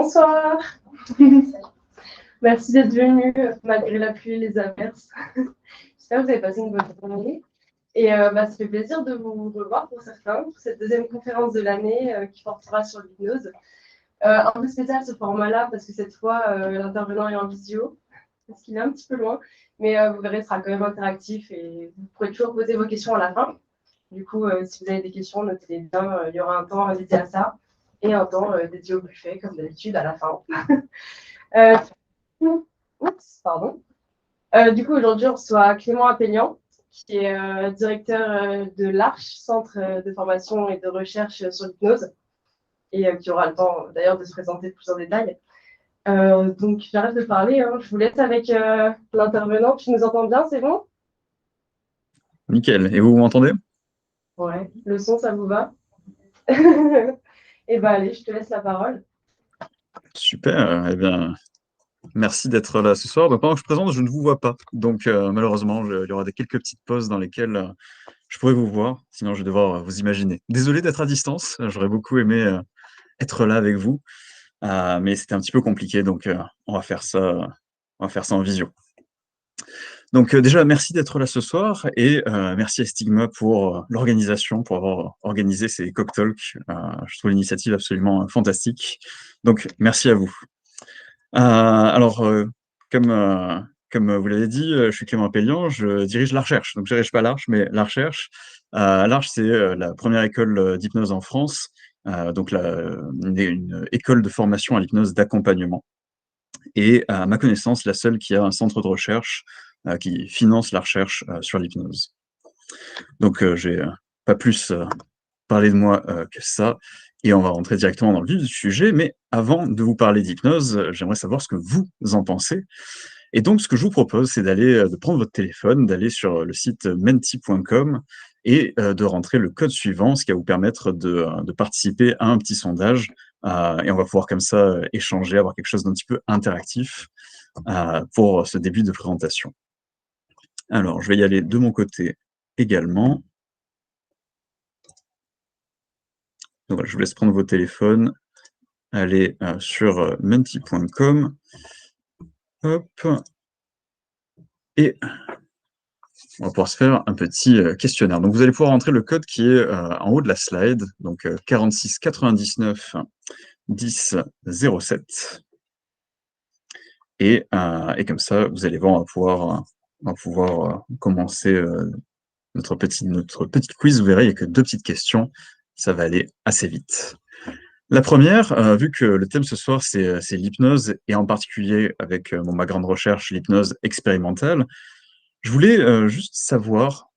Bonsoir. Merci d'être venu malgré la pluie et les averses. J'espère que vous avez passé une bonne journée. Et ça fait plaisir de vous revoir pour certains, pour cette deuxième conférence de l'année qui portera sur l'hypnose. Un peu spécial ce format-là parce que cette fois, l'intervenant est en visio, parce qu'il est un petit peu loin. Mais vous verrez, ce sera quand même interactif et vous pourrez toujours poser vos questions à la fin. Du coup, si vous avez des questions, notez-les bien. Il y aura un temps dédié à ça et un temps dédié au buffet, comme d'habitude, à la fin. Pardon. Du coup, aujourd'hui, on reçoit Clément Appélian, qui est directeur de l'Arche, Centre de formation et de recherche sur l'hypnose, et qui aura le temps d'ailleurs de se présenter plus en détail. Donc, j'arrête de parler, hein. Je vous laisse avec l'intervenant. Tu nous entends bien, c'est bon? Nickel. Et vous m'entendez? Ouais, le son, ça vous va? Et allez, je te laisse la parole. Super. Eh bien, merci d'être là ce soir. Donc, pendant que je présente, je ne vous vois pas. Donc, malheureusement, il y aura quelques petites pauses dans lesquelles je pourrais vous voir. Sinon, je vais devoir vous imaginer. Désolé d'être à distance. J'aurais beaucoup aimé être là avec vous. Mais c'était un petit peu compliqué. Donc, on va faire ça en visio. Donc déjà, merci d'être là ce soir et merci à Stigma pour l'organisation, pour avoir organisé ces Cock Talks. Je trouve l'initiative absolument fantastique. Donc merci à vous. Alors, comme vous l'avez dit, je suis Clément Appélian, je dirige la recherche. Donc je dirige pas l'Arche, mais la recherche. L'Arche, c'est la première école d'hypnose en France, donc une école de formation à l'hypnose d'accompagnement. Et à ma connaissance, la seule qui a un centre de recherche qui finance la recherche sur l'hypnose. Donc, je n'ai pas plus parlé de moi que ça, et on va rentrer directement dans le vif du sujet. Mais avant de vous parler d'hypnose, j'aimerais savoir ce que vous en pensez. Et donc, ce que je vous propose, c'est de prendre votre téléphone, d'aller sur le site menti.com et de rentrer le code suivant, ce qui va vous permettre de participer à un petit sondage. Et on va pouvoir comme ça échanger, avoir quelque chose d'un petit peu interactif pour ce début de présentation. Alors, je vais y aller de mon côté également. Donc, voilà, je vous laisse prendre vos téléphones, aller sur menti.com. Hop. Et on va pouvoir se faire un petit questionnaire. Donc, vous allez pouvoir entrer le code qui est en haut de la slide, donc 46 99 10 07. Et comme ça, vous allez voir, on va pouvoir commencer notre petit quiz. Vous verrez, il n'y a que 2 petites questions. Ça va aller assez vite. La première, vu que le thème ce soir, c'est l'hypnose, et en particulier avec mon background de recherche, l'hypnose expérimentale, je voulais juste savoir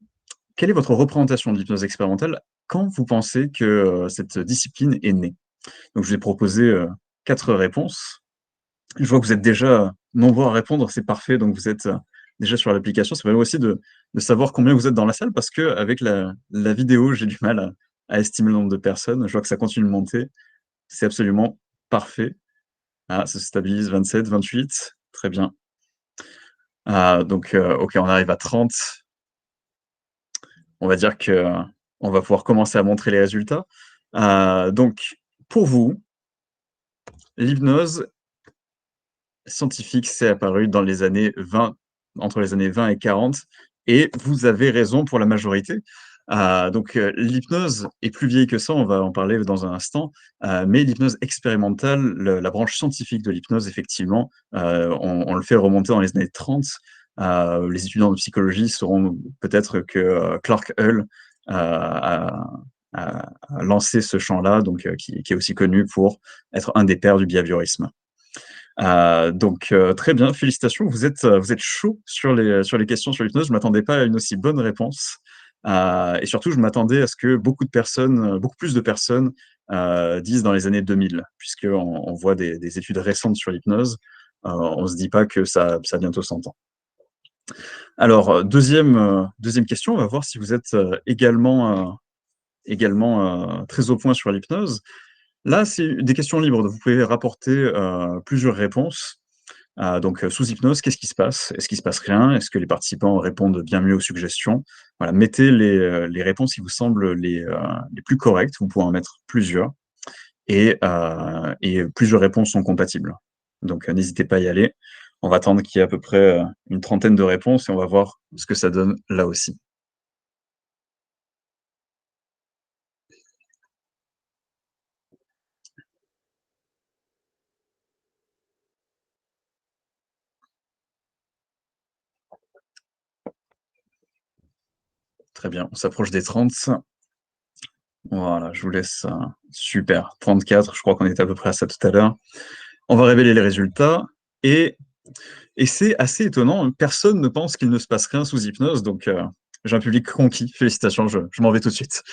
quelle est votre représentation de l'hypnose expérimentale quand vous pensez que cette discipline est née. Donc, je vous ai proposé 4 réponses. Je vois que vous êtes déjà nombreux à répondre, c'est parfait, donc vous êtes déjà sur l'application. Ça permet aussi de savoir combien vous êtes dans la salle, parce qu'avec la vidéo, j'ai du mal à estimer le nombre de personnes. Je vois que ça continue de monter. C'est absolument parfait. Ah, ça se stabilise, 27, 28, très bien. Donc, ok, on arrive à 30. On va dire qu'on va pouvoir commencer à montrer les résultats. Donc, pour vous, l'hypnose scientifique s'est apparue dans les années 20, entre les années 20 et 40, et vous avez raison pour la majorité. Donc, l'hypnose est plus vieille que ça, on va en parler dans un instant, mais l'hypnose expérimentale, la branche scientifique de l'hypnose, effectivement, on le fait remonter dans les années 30. Les étudiants de psychologie sauront peut-être que Clark Hull a lancé ce champ-là, donc qui est aussi connu pour être un des pères du behaviorisme. Donc, très bien, félicitations, vous êtes chaud sur les questions sur l'hypnose. Je ne m'attendais pas à une aussi bonne réponse. Et surtout, je m'attendais à ce que beaucoup plus de personnes disent dans les années 2000, puisqu'on voit des études récentes sur l'hypnose. On ne se dit pas que ça a bientôt 100 ans. Alors, deuxième question, on va voir si vous êtes également très au point sur l'hypnose. Là, c'est des questions libres, vous pouvez rapporter plusieurs réponses. Donc, sous hypnose, qu'est-ce qui se passe? Est-ce qu'il ne se passe rien? Est-ce que les participants répondent bien mieux aux suggestions? Voilà, mettez les réponses qui vous semblent les plus correctes, vous pouvez en mettre plusieurs. et plusieurs réponses sont compatibles. Donc, n'hésitez pas à y aller. On va attendre qu'il y ait à peu près une trentaine de réponses et on va voir ce que ça donne là aussi. Très bien, on s'approche des 30. Voilà, je vous laisse. Super, 34, je crois qu'on était à peu près à ça tout à l'heure. On va révéler les résultats et c'est assez étonnant, personne ne pense qu'il ne se passe rien sous hypnose, donc j'ai un public conquis. Félicitations, je m'en vais tout de suite.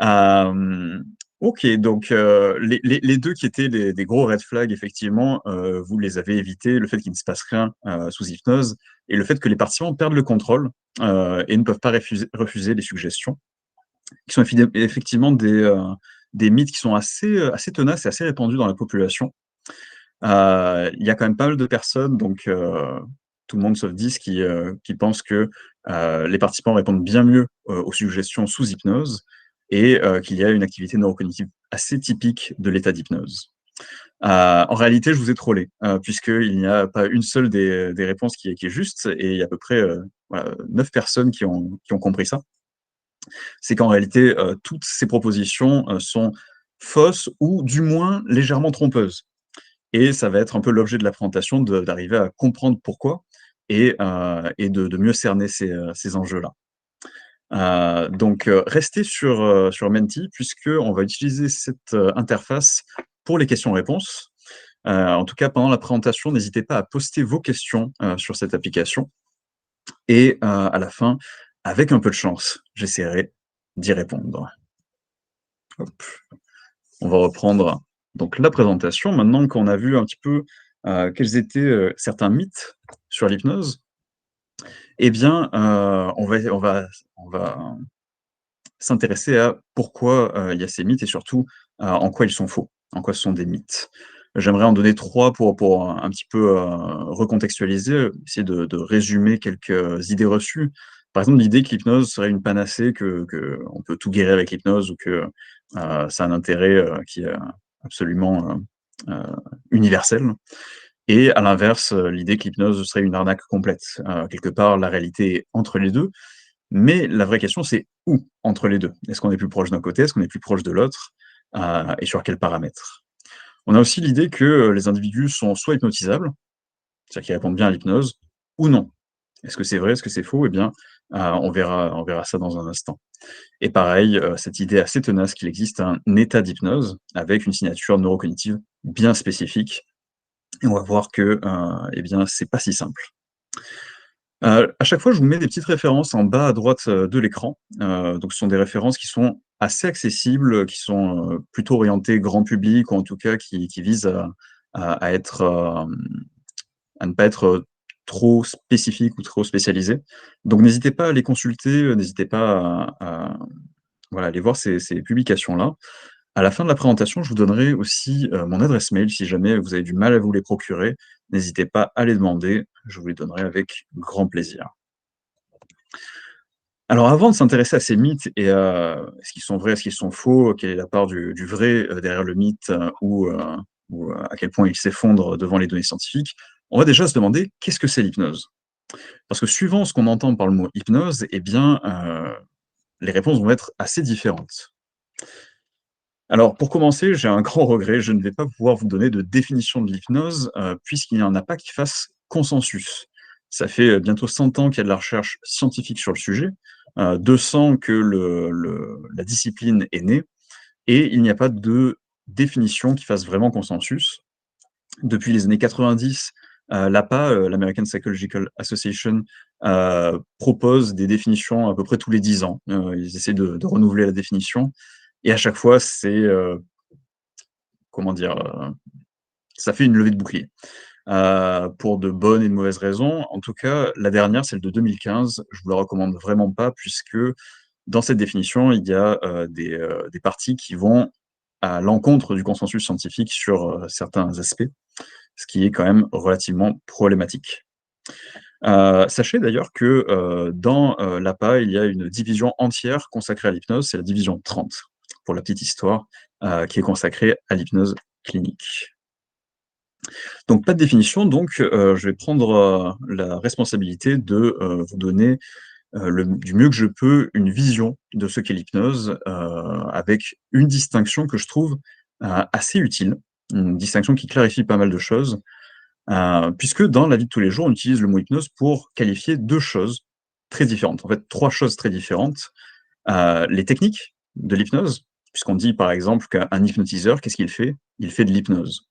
Euh, ok, donc les deux qui étaient des gros red flags, effectivement, vous les avez évités, le fait qu'il ne se passe rien sous hypnose et le fait que les participants perdent le contrôle et ne peuvent pas refuser les suggestions, qui sont effectivement des mythes qui sont assez tenaces et assez répandus dans la population. Il y a quand même pas mal de personnes, donc tout le monde sauf 10, qui pensent que les participants répondent bien mieux aux suggestions sous hypnose et qu'il y a une activité neurocognitive assez typique de l'état d'hypnose. En réalité, je vous ai trollé, puisqu'il n'y a pas une seule des réponses qui est juste, et il y a à peu près 9 personnes qui ont compris ça. C'est qu'en réalité, toutes ces propositions sont fausses ou du moins légèrement trompeuses. Et ça va être un peu l'objet de la présentation, d'arriver à comprendre pourquoi et de mieux cerner ces enjeux-là. Donc, restez sur Menti, puisqu'on va utiliser cette interface pour les questions-réponses. En tout cas, pendant la présentation, n'hésitez pas à poster vos questions sur cette application. Et à la fin, avec un peu de chance, j'essaierai d'y répondre. Hop. On va reprendre donc la présentation. Maintenant qu'on a vu un petit peu quels étaient certains mythes sur l'hypnose, eh bien, on va s'intéresser à pourquoi il y a ces mythes et surtout en quoi ils sont faux, en quoi ce sont des mythes. J'aimerais en donner 3 pour un petit peu recontextualiser, essayer de résumer quelques idées reçues. Par exemple, l'idée que l'hypnose serait une panacée, que on peut tout guérir avec l'hypnose ou que ça a un intérêt qui est absolument universel. Et à l'inverse, l'idée que l'hypnose serait une arnaque complète. Quelque part, la réalité est entre les 2. Mais la vraie question, c'est où entre les 2? Est-ce qu'on est plus proche d'un côté? Est-ce qu'on est plus proche de l'autre? Et sur quels paramètres? On a aussi l'idée que les individus sont soit hypnotisables, c'est-à-dire qu'ils répondent bien à l'hypnose, ou non. Est-ce que c'est vrai? Est-ce que c'est faux? Eh bien, on verra ça dans un instant. Et pareil, cette idée assez tenace qu'il existe un état d'hypnose avec une signature neurocognitive bien spécifique. Et on va voir que, eh bien, c'est pas si simple. À chaque fois, je vous mets des petites références en bas à droite, de l'écran. Donc ce sont des références qui sont assez accessibles, qui sont, plutôt orientées grand public ou en tout cas qui visent à être, à ne pas être, trop spécifiques ou trop spécialisées. Donc n'hésitez pas à les consulter, n'hésitez pas à voilà, aller voir ces publications-là. À la fin de la présentation, je vous donnerai aussi, mon adresse mail si jamais vous avez du mal à vous les procurer. N'hésitez pas à les demander, je vous les donnerai avec grand plaisir. Alors avant de s'intéresser à ces mythes et à est-ce qu'ils sont vrais, est-ce qu'ils sont faux, quelle est la part du vrai, derrière le mythe, ou à quel point il s'effondre devant les données scientifiques, on va déjà se demander qu'est-ce que c'est l'hypnose? Parce que suivant ce qu'on entend par le mot hypnose, eh bien, les réponses vont être assez différentes. Alors pour commencer, j'ai un grand regret, je ne vais pas pouvoir vous donner de définition de l'hypnose, puisqu'il n'y en a pas qui fassent consensus. Ça fait, bientôt 100 ans qu'il y a de la recherche scientifique sur le sujet, 200 que la discipline est née et il n'y a pas de définition qui fasse vraiment consensus. Depuis les années 90, l'APA, l'American Psychological Association, propose des définitions à peu près tous les 10 ans. Ils essaient de renouveler la définition et à chaque fois, c'est, comment dire? Ça fait une levée de bouclier, pour de bonnes et de mauvaises raisons. En tout cas, la dernière, celle de 2015, je vous la recommande vraiment pas puisque dans cette définition, il y a, des parties qui vont à l'encontre du consensus scientifique sur, certains aspects, ce qui est quand même relativement problématique. Sachez d'ailleurs que, dans, l'APA, il y a une division entière consacrée à l'hypnose, c'est la division 30. pour la petite histoire, qui est consacrée à l'hypnose clinique. Donc pas de définition, donc je vais prendre, la responsabilité de, vous donner, du mieux que je peux, une vision de ce qu'est l'hypnose, avec une distinction que je trouve, assez utile. Une distinction qui clarifie pas mal de choses, puisque dans la vie de tous les jours, on utilise le mot hypnose pour qualifier 2 choses très différentes. En fait, 3 choses très différentes. Les techniques de l'hypnose, puisqu'on dit par exemple qu'un hypnotiseur, qu'est-ce qu'il fait? Il fait de l'hypnose.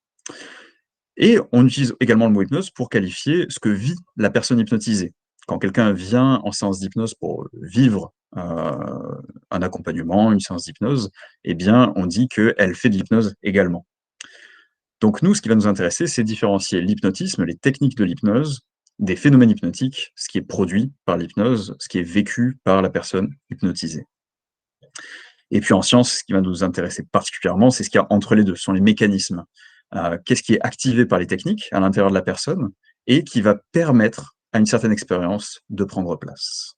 Et on utilise également le mot hypnose pour qualifier ce que vit la personne hypnotisée. Quand quelqu'un vient en séance d'hypnose pour vivre, un accompagnement, une séance d'hypnose, eh bien, on dit qu'elle fait de l'hypnose également. Donc nous, ce qui va nous intéresser, c'est différencier l'hypnotisme, les techniques de l'hypnose, des phénomènes hypnotiques, ce qui est produit par l'hypnose, ce qui est vécu par la personne hypnotisée. Et puis en science, ce qui va nous intéresser particulièrement, c'est ce qu'il y a entre les deux, ce sont les mécanismes. Qu'est-ce qui est activé par les techniques à l'intérieur de la personne et qui va permettre à une certaine expérience de prendre place.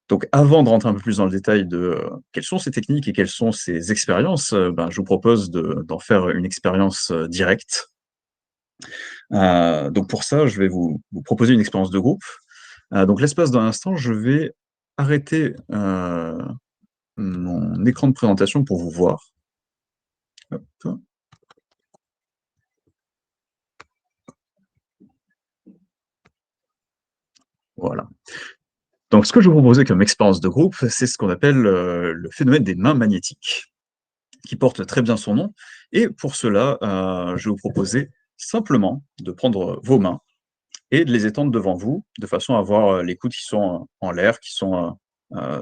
Donc avant de rentrer un peu plus dans le détail de, quelles sont ces techniques et quelles sont ces expériences, je vous propose d'en faire une expérience, directe. Donc pour ça, je vais vous proposer une expérience de groupe. Donc l'espace d'un instant, je vais arrêter, mon écran de présentation pour vous voir. Hop. Voilà. Donc ce que je vais vous proposer comme expérience de groupe, c'est ce qu'on appelle, le phénomène des mains magnétiques, qui porte très bien son nom. Et pour cela, je vais vous proposer simplement de prendre vos mains et de les étendre devant vous, de façon à avoir, les coudes qui sont, en l'air, qui sont,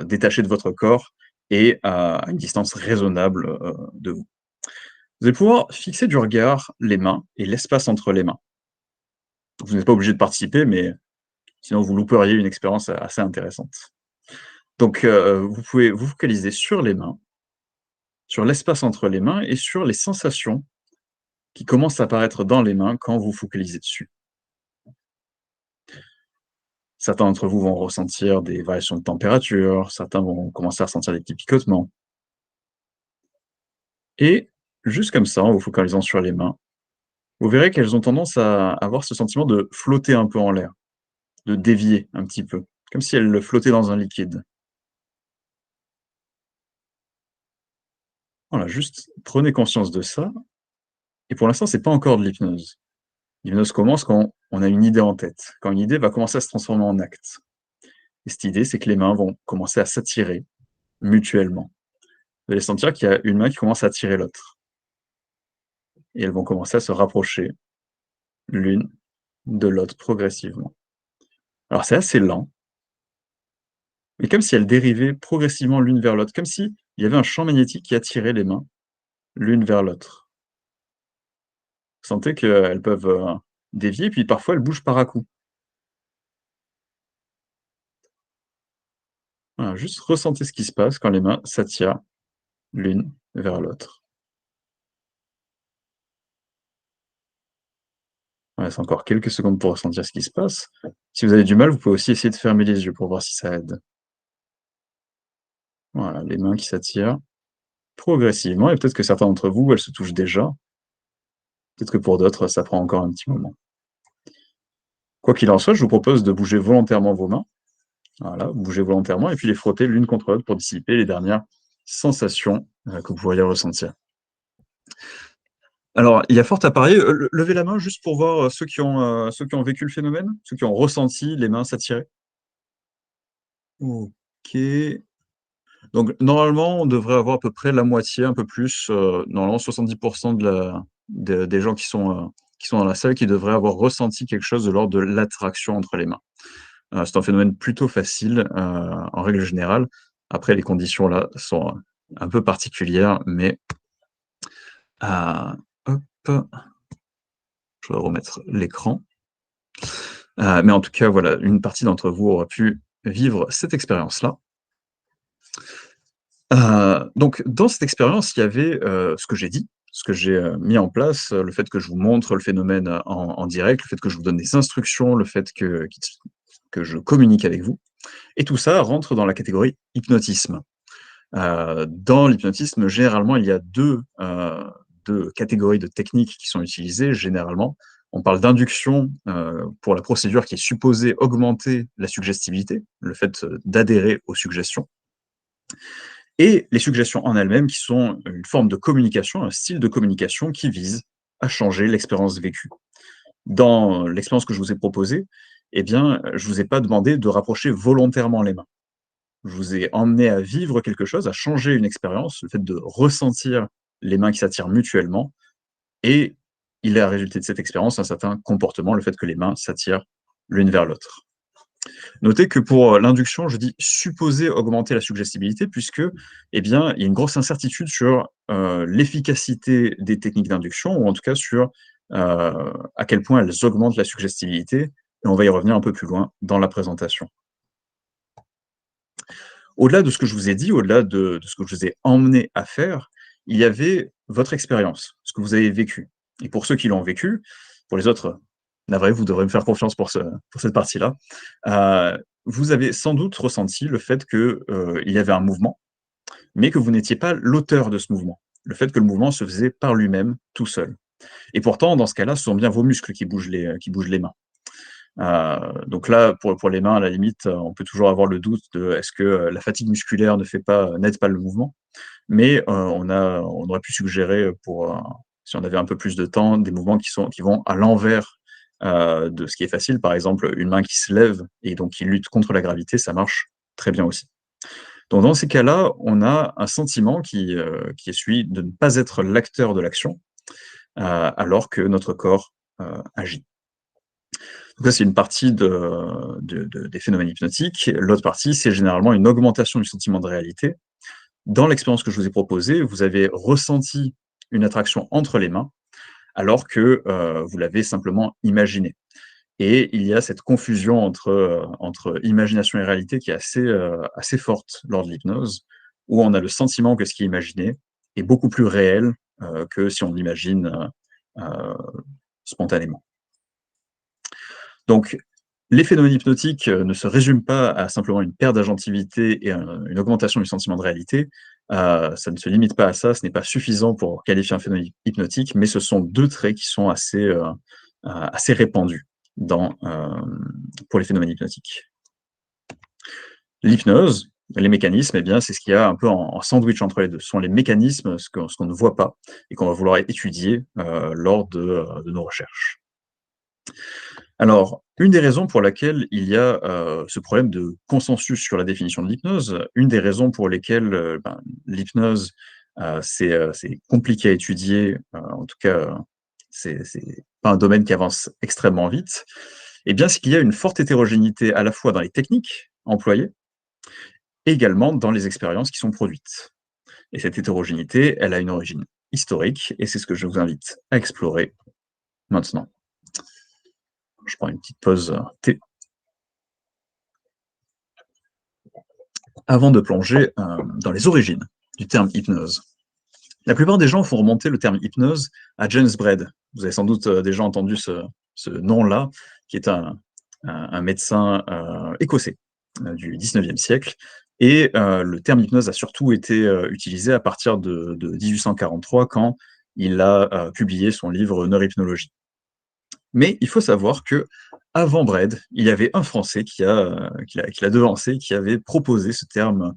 détachés de votre corps et à une distance raisonnable, de vous. Vous allez pouvoir fixer du regard les mains et l'espace entre les mains. Vous n'êtes pas obligé de participer, mais sinon vous louperiez une expérience assez intéressante. Donc, vous pouvez vous focaliser sur les mains, sur l'espace entre les mains et sur les sensations qui commencent à apparaître dans les mains quand vous focalisez dessus. Certains d'entre vous vont ressentir des variations de température, certains vont commencer à ressentir des petits picotements. Et juste comme ça, en vous focalisant sur les mains, vous verrez qu'elles ont tendance à avoir ce sentiment de flotter un peu en l'air, de dévier un petit peu, comme si elles flottaient dans un liquide. Voilà, juste prenez conscience de ça. Et pour l'instant, c'est pas encore de l'hypnose. L'hypnose commence quand on a une idée en tête, quand une idée va commencer à se transformer en acte. Et cette idée, c'est que les mains vont commencer à s'attirer mutuellement. Vous allez sentir qu'il y a une main qui commence à attirer l'autre. Et elles vont commencer à se rapprocher l'une de l'autre progressivement. Alors c'est assez lent, mais comme si elles dérivaient progressivement l'une vers l'autre, comme s'il y avait un champ magnétique qui attirait les mains l'une vers l'autre. Vous sentez qu'elles peuvent, dévier, puis parfois elles bougent par à-coups. Voilà, juste ressentez ce qui se passe quand les mains s'attirent l'une vers l'autre. Il reste encore quelques secondes pour ressentir ce qui se passe. Si vous avez du mal, vous pouvez aussi essayer de fermer les yeux pour voir si ça aide. Voilà, les mains qui s'attirent progressivement et peut-être que certains d'entre vous, elles se touchent déjà. Peut-être que pour d'autres, ça prend encore un petit moment. Quoi qu'il en soit, je vous propose de bouger volontairement vos mains. Voilà, bouger volontairement et puis les frotter l'une contre l'autre pour dissiper les dernières sensations, que vous pourriez ressentir. Alors, il y a fort à parier, levez la main juste pour voir, ceux qui ont vécu le phénomène, ceux qui ont ressenti les mains s'attirer. OK. Donc normalement, on devrait avoir à peu près la moitié, un peu plus, normalement 70 des gens qui sont dans la salle qui devraient avoir ressenti quelque chose de l'ordre de l'attraction entre les mains. C'est un phénomène plutôt facile, en règle générale. Après les conditions là sont, un peu particulières, mais, hop, je vais remettre l'écran. Mais en tout cas, voilà, une partie d'entre vous aura pu vivre cette expérience-là. Donc dans cette expérience, il y avait, ce que j'ai dit, ce que j'ai, mis en place, le fait que je vous montre le phénomène, en direct, le fait que je vous donne des instructions, le fait que je communique avec vous et tout ça rentre dans la catégorie hypnotisme. Dans l'hypnotisme, généralement, il y a deux catégories de techniques qui sont utilisées, généralement. On parle d'induction pour la procédure qui est supposée augmenter la suggestibilité, le fait d'adhérer aux suggestions, et les suggestions en elles-mêmes qui sont une forme de communication, un style de communication qui vise à changer l'expérience vécue. Dans l'expérience que je vous ai proposée, eh bien, je ne vous ai pas demandé de rapprocher volontairement les mains. Je vous ai emmené à vivre quelque chose, à changer une expérience, le fait de ressentir les mains qui s'attirent mutuellement, et il a résulté de cette expérience un certain comportement, le fait que les mains s'attirent l'une vers l'autre. Notez que pour l'induction, je dis supposer augmenter la suggestibilité puisque, eh bien, il y a une grosse incertitude sur l'efficacité des techniques d'induction, ou en tout cas sur à quel point elles augmentent la suggestibilité, et on va y revenir un peu plus loin dans la présentation. Au-delà de ce que je vous ai dit, au-delà de ce que je vous ai emmené à faire, il y avait votre expérience, ce que vous avez vécu. Et pour ceux qui l'ont vécu, pour les autres, navré, vous devrez me faire confiance pour cette partie-là. Vous avez sans doute ressenti le fait qu'il y avait un mouvement, mais que vous n'étiez pas l'auteur de ce mouvement. Le fait que le mouvement se faisait par lui-même, tout seul. Et pourtant, dans ce cas-là, ce sont bien vos muscles qui bougent les mains. Donc là, pour les mains, à la limite, on peut toujours avoir le doute de est-ce que la fatigue musculaire n'aide pas le mouvement. Mais on aurait pu suggérer, si on avait un peu plus de temps, des mouvements qui vont à l'envers de ce qui est facile. Par exemple, une main qui se lève et donc qui lutte contre la gravité, ça marche très bien aussi. Donc dans ces cas-là, on a un sentiment qui est celui de ne pas être l'acteur de l'action, alors que notre corps agit. Donc ça, c'est une partie des phénomènes hypnotiques. L'autre partie, c'est généralement une augmentation du sentiment de réalité. Dans l'expérience que je vous ai proposée, vous avez ressenti une attraction entre les mains, alors que vous l'avez simplement imaginé. Et il y a cette confusion entre imagination et réalité qui est assez forte lors de l'hypnose, où on a le sentiment que ce qui est imaginé est beaucoup plus réel que si on l'imagine spontanément. Donc, les phénomènes hypnotiques ne se résument pas à simplement une perte d'agentivité et une augmentation du sentiment de réalité. Ça ne se limite pas à ça, ce n'est pas suffisant pour qualifier un phénomène hypnotique, mais ce sont deux traits qui sont assez répandus pour les phénomènes hypnotiques. L'hypnose, les mécanismes, eh bien, c'est ce qu'il y a un peu en sandwich entre les deux. Ce sont les mécanismes, ce qu'on ne voit pas et qu'on va vouloir étudier lors de nos recherches. Alors, une des raisons pour laquelle il y a ce problème de consensus sur la définition de l'hypnose, une des raisons pour lesquelles l'hypnose, c'est compliqué à étudier, en tout cas, c'est pas un domaine qui avance extrêmement vite, eh bien, c'est qu'il y a une forte hétérogénéité à la fois dans les techniques employées, et également dans les expériences qui sont produites. Et cette hétérogénéité, elle a une origine historique, et c'est ce que je vous invite à explorer maintenant. Je prends une petite pause thé. Avant de plonger dans les origines du terme hypnose. La plupart des gens font remonter le terme hypnose à James Braid. Vous avez sans doute déjà entendu ce nom-là, qui est un médecin écossais du 19e siècle. Et le terme hypnose a surtout été utilisé à partir de 1843, quand il a publié son livre Neurohypnologie. Mais il faut savoir que avant Braid, il y avait un Français qui l'a devancé, qui avait proposé ce terme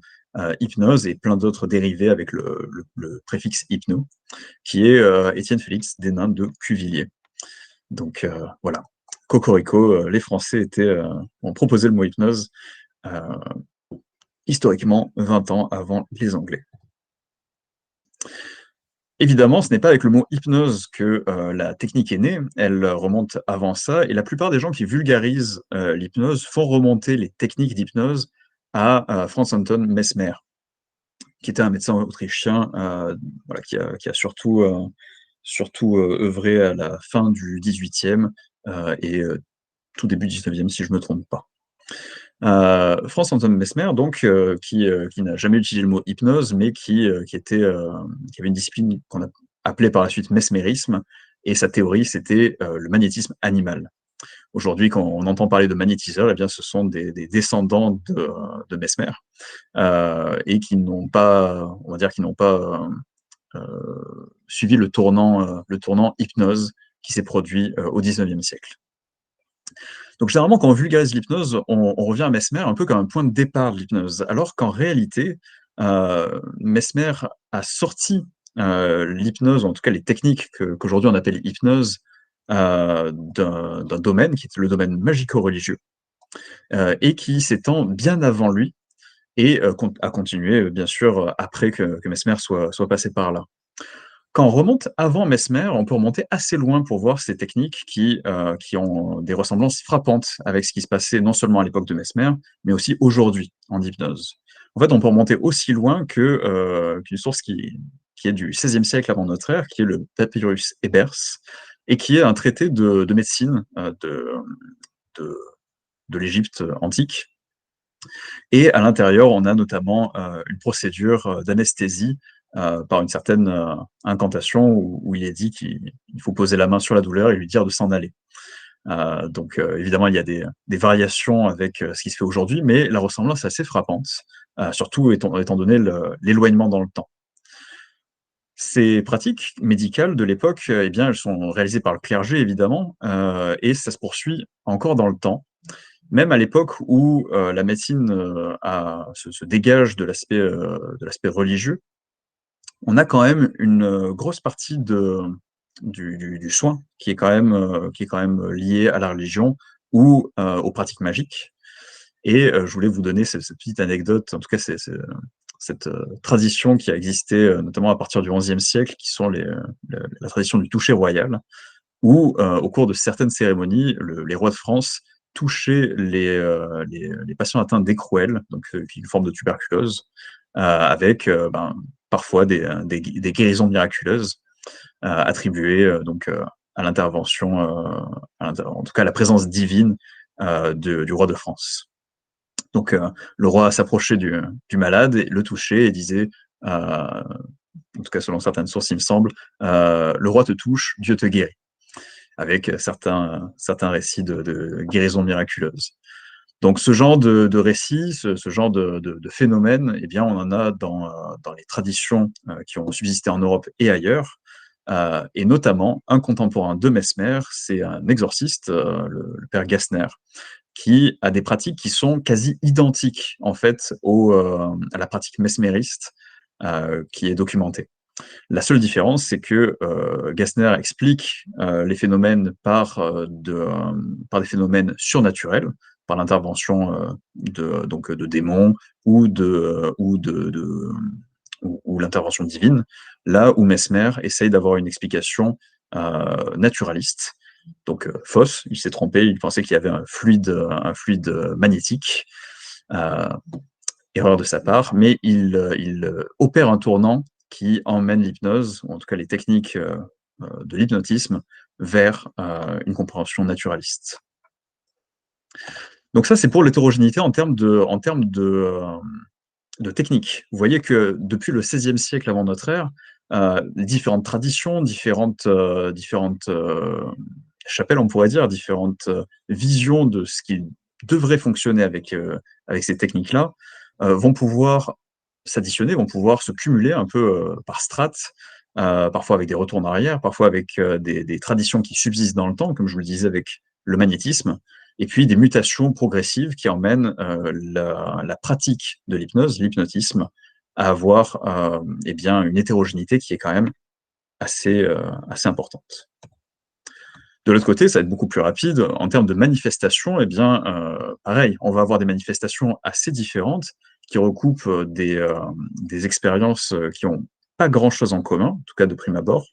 hypnose et plein d'autres dérivés avec le préfixe hypno, qui est Étienne Félix Denain de Cuvilliés. Donc voilà, cocorico, les Français ont proposé le mot hypnose historiquement 20 ans avant les Anglais. Évidemment, ce n'est pas avec le mot hypnose que la technique est née, elle remonte avant ça, et la plupart des gens qui vulgarisent l'hypnose font remonter les techniques d'hypnose à Franz Anton Mesmer, qui était un médecin autrichien qui a surtout œuvré à la fin du XVIIIe et tout début du XIXe, si je ne me trompe pas. Franz Anton Mesmer, donc, qui n'a jamais utilisé le mot hypnose, mais qui avait une discipline qu'on a appelée par la suite mesmérisme, et sa théorie, c'était le magnétisme animal. Aujourd'hui, quand on entend parler de magnétiseurs, eh bien, ce sont des descendants de Mesmer, et qui n'ont pas, on va dire, qui n'ont pas suivi le tournant hypnose qui s'est produit au XIXe siècle. Donc généralement, quand on vulgarise l'hypnose, on revient à Mesmer un peu comme un point de départ de l'hypnose, alors qu'en réalité, Mesmer a sorti l'hypnose, en tout cas les techniques qu'aujourd'hui on appelle hypnose, d'un domaine qui est le domaine magico-religieux, et qui s'étend bien avant lui et a continué, bien sûr, après que Mesmer soit passé par là. Quand on remonte avant Mesmer, on peut remonter assez loin pour voir ces techniques qui ont des ressemblances frappantes avec ce qui se passait non seulement à l'époque de Mesmer, mais aussi aujourd'hui en hypnose. En fait, on peut remonter aussi loin qu'une source qui est du XVIe siècle avant notre ère, qui est le papyrus Ebers, et qui est un traité de médecine de, de l'Égypte antique. Et à l'intérieur, on a notamment une procédure d'anesthésie par une certaine incantation où il est dit qu'il faut poser la main sur la douleur et lui dire de s'en aller. Donc évidemment, il y a des variations avec ce qui se fait aujourd'hui, mais la ressemblance est assez frappante, surtout étant donné l'éloignement dans le temps. Ces pratiques médicales de l'époque, eh bien, elles sont réalisées par le clergé, évidemment, et ça se poursuit encore dans le temps. Même à l'époque où la médecine se dégage de l'aspect religieux, on a quand même une grosse partie du soin qui est quand même lié à la religion ou aux pratiques magiques. Et je voulais vous donner cette petite anecdote, en tout cas cette tradition qui a existé notamment à partir du XIe siècle, qui sont la tradition du toucher royal, où, au cours de certaines cérémonies, les rois de France touchaient les patients atteints d'écrouelles, donc qui est une forme de tuberculose, avec parfois des guérisons miraculeuses attribuées donc à l'intervention, en tout cas à la présence divine du roi de France. Donc le roi s'approchait du malade, et le touchait et disait, en tout cas selon certaines sources, il me semble, le roi te touche, Dieu te guérit, avec certains récits de guérison miraculeuse. Donc ce genre de récits, ce genre de phénomène, eh bien, on en a dans les traditions qui ont subsisté en Europe et ailleurs, et notamment un contemporain de Mesmer, c'est un exorciste, le père Gassner, qui a des pratiques qui sont quasi identiques en fait à la pratique mesmériste qui est documentée. La seule différence, c'est que Gassner explique les phénomènes par des phénomènes surnaturels, par l'intervention de démons ou l'intervention divine, là où Mesmer essaye d'avoir une explication naturaliste. Donc fausse, il s'est trompé, il pensait qu'il y avait un fluide magnétique, euh, erreur de sa part, mais il opère un tournant qui emmène l'hypnose, ou en tout cas les techniques de l'hypnotisme, vers une compréhension naturaliste. Donc ça, c'est pour l'hétérogénéité de techniques. Vous voyez que depuis le XVIe siècle avant notre ère, différentes traditions, différentes chapelles, on pourrait dire, différentes visions de ce qui devrait fonctionner avec ces techniques-là, vont pouvoir s'additionner, vont pouvoir se cumuler un peu par strates, parfois avec des retours en arrière, parfois avec des traditions qui subsistent dans le temps, comme je vous le disais avec le magnétisme, et puis des mutations progressives qui emmènent la pratique de l'hypnose, l'hypnotisme, à avoir eh bien, une hétérogénéité qui est quand même assez importante. De l'autre côté, ça va être beaucoup plus rapide. En termes de manifestations, eh bien, pareil, on va avoir des manifestations assez différentes qui recoupent des expériences qui n'ont pas grand-chose en commun, en tout cas de prime abord.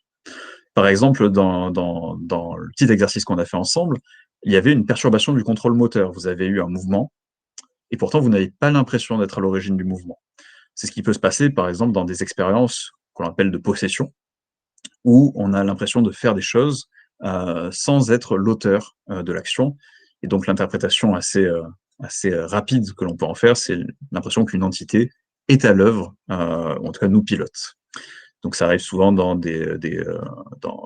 Par exemple, dans le petit exercice qu'on a fait ensemble, il y avait une perturbation du contrôle moteur. Vous avez eu un mouvement, et pourtant, vous n'avez pas l'impression d'être à l'origine du mouvement. C'est ce qui peut se passer, par exemple, dans des expériences qu'on appelle de possession, où on a l'impression de faire des choses sans être l'auteur de l'action. Et donc, l'interprétation assez rapide que l'on peut en faire, c'est l'impression qu'une entité est à l'œuvre, ou en tout cas nous pilote. Donc ça arrive souvent dans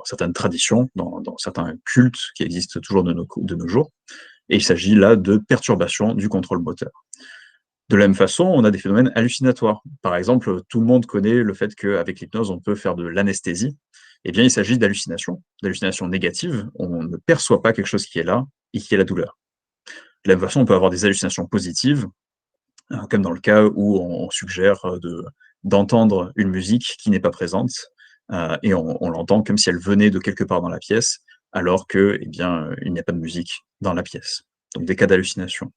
certaines traditions, dans certains cultes qui existent toujours de nos jours. Et il s'agit là de perturbation du contrôle moteur. De la même façon, on a des phénomènes hallucinatoires. Par exemple, tout le monde connaît le fait qu'avec l'hypnose, on peut faire de l'anesthésie. Eh bien, il s'agit d'hallucinations négatives. On ne perçoit pas quelque chose qui est là et qui est la douleur. De la même façon, on peut avoir des hallucinations positives, comme dans le cas où on suggère d'entendre une musique qui n'est pas présente, et on l'entend comme si elle venait de quelque part dans la pièce, alors que, eh bien, il n'y a pas de musique dans la pièce. Donc des cas d'hallucination.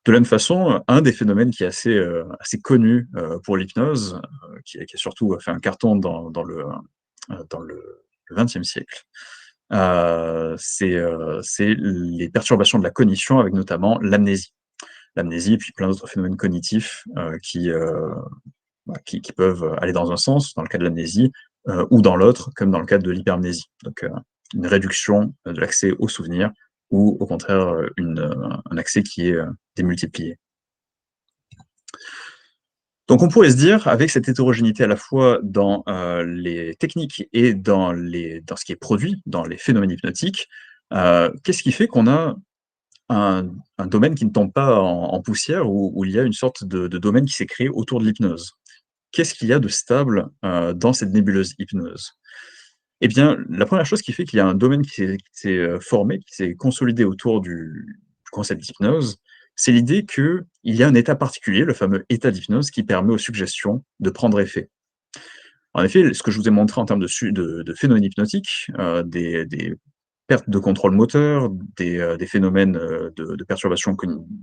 De la même façon, un des phénomènes qui est assez connu pour l'hypnose, qui a surtout fait un carton dans le XXe siècle, c'est les perturbations de la cognition avec notamment l'amnésie. L'amnésie, puis plein d'autres phénomènes cognitifs qui peuvent aller dans un sens, dans le cas de l'amnésie, ou dans l'autre, comme dans le cas de l'hypermnésie. Donc, une réduction de l'accès aux souvenirs, ou au contraire, un accès qui est démultiplié. Donc, on pourrait se dire, avec cette hétérogénéité à la fois dans les techniques et dans ce qui est produit, dans les phénomènes hypnotiques, qu'est-ce qui fait qu'on a un domaine qui ne tombe pas en poussière, où il y a une sorte de domaine qui s'est créé autour de l'hypnose? Qu'est-ce qu'il y a de stable dans cette nébuleuse hypnose? Eh bien, la première chose qui fait qu'il y a un domaine qui s'est formé, qui s'est consolidé autour du concept d'hypnose, c'est l'idée qu'il y a un état particulier, le fameux état d'hypnose, qui permet aux suggestions de prendre effet. En effet, ce que je vous ai montré en termes de phénomènes hypnotiques, des pertes de contrôle moteur, des phénomènes de perturbations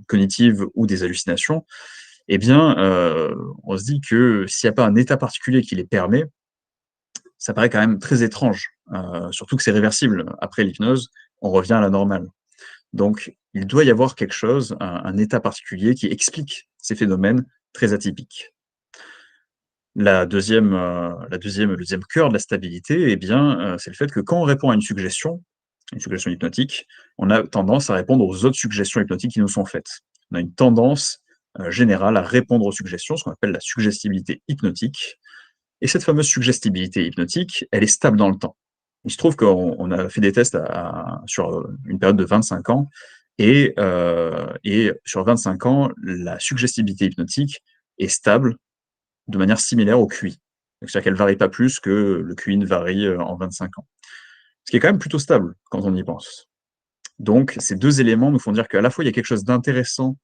cognitives ou des hallucinations, eh bien, on se dit que s'il n'y a pas un état particulier qui les permet, ça paraît quand même très étrange, surtout que c'est réversible. Après l'hypnose, on revient à la normale. Donc, il doit y avoir quelque chose, un état particulier qui explique ces phénomènes très atypiques. Le deuxième cœur de la stabilité, eh bien, c'est le fait que quand on répond à une suggestion hypnotique, on a tendance à répondre aux autres suggestions hypnotiques qui nous sont faites. On a une tendance générale à répondre aux suggestions, ce qu'on appelle la suggestibilité hypnotique. Et cette fameuse suggestibilité hypnotique, elle est stable dans le temps. Il se trouve qu'on a fait des tests sur une période de 25 ans, et sur 25 ans, la suggestibilité hypnotique est stable de manière similaire au QI. C'est-à-dire qu'elle ne varie pas plus que le QI ne varie en 25 ans. Ce qui est quand même plutôt stable quand on y pense. Donc, ces deux éléments nous font dire qu'à la fois, il y a quelque chose d'intéressant,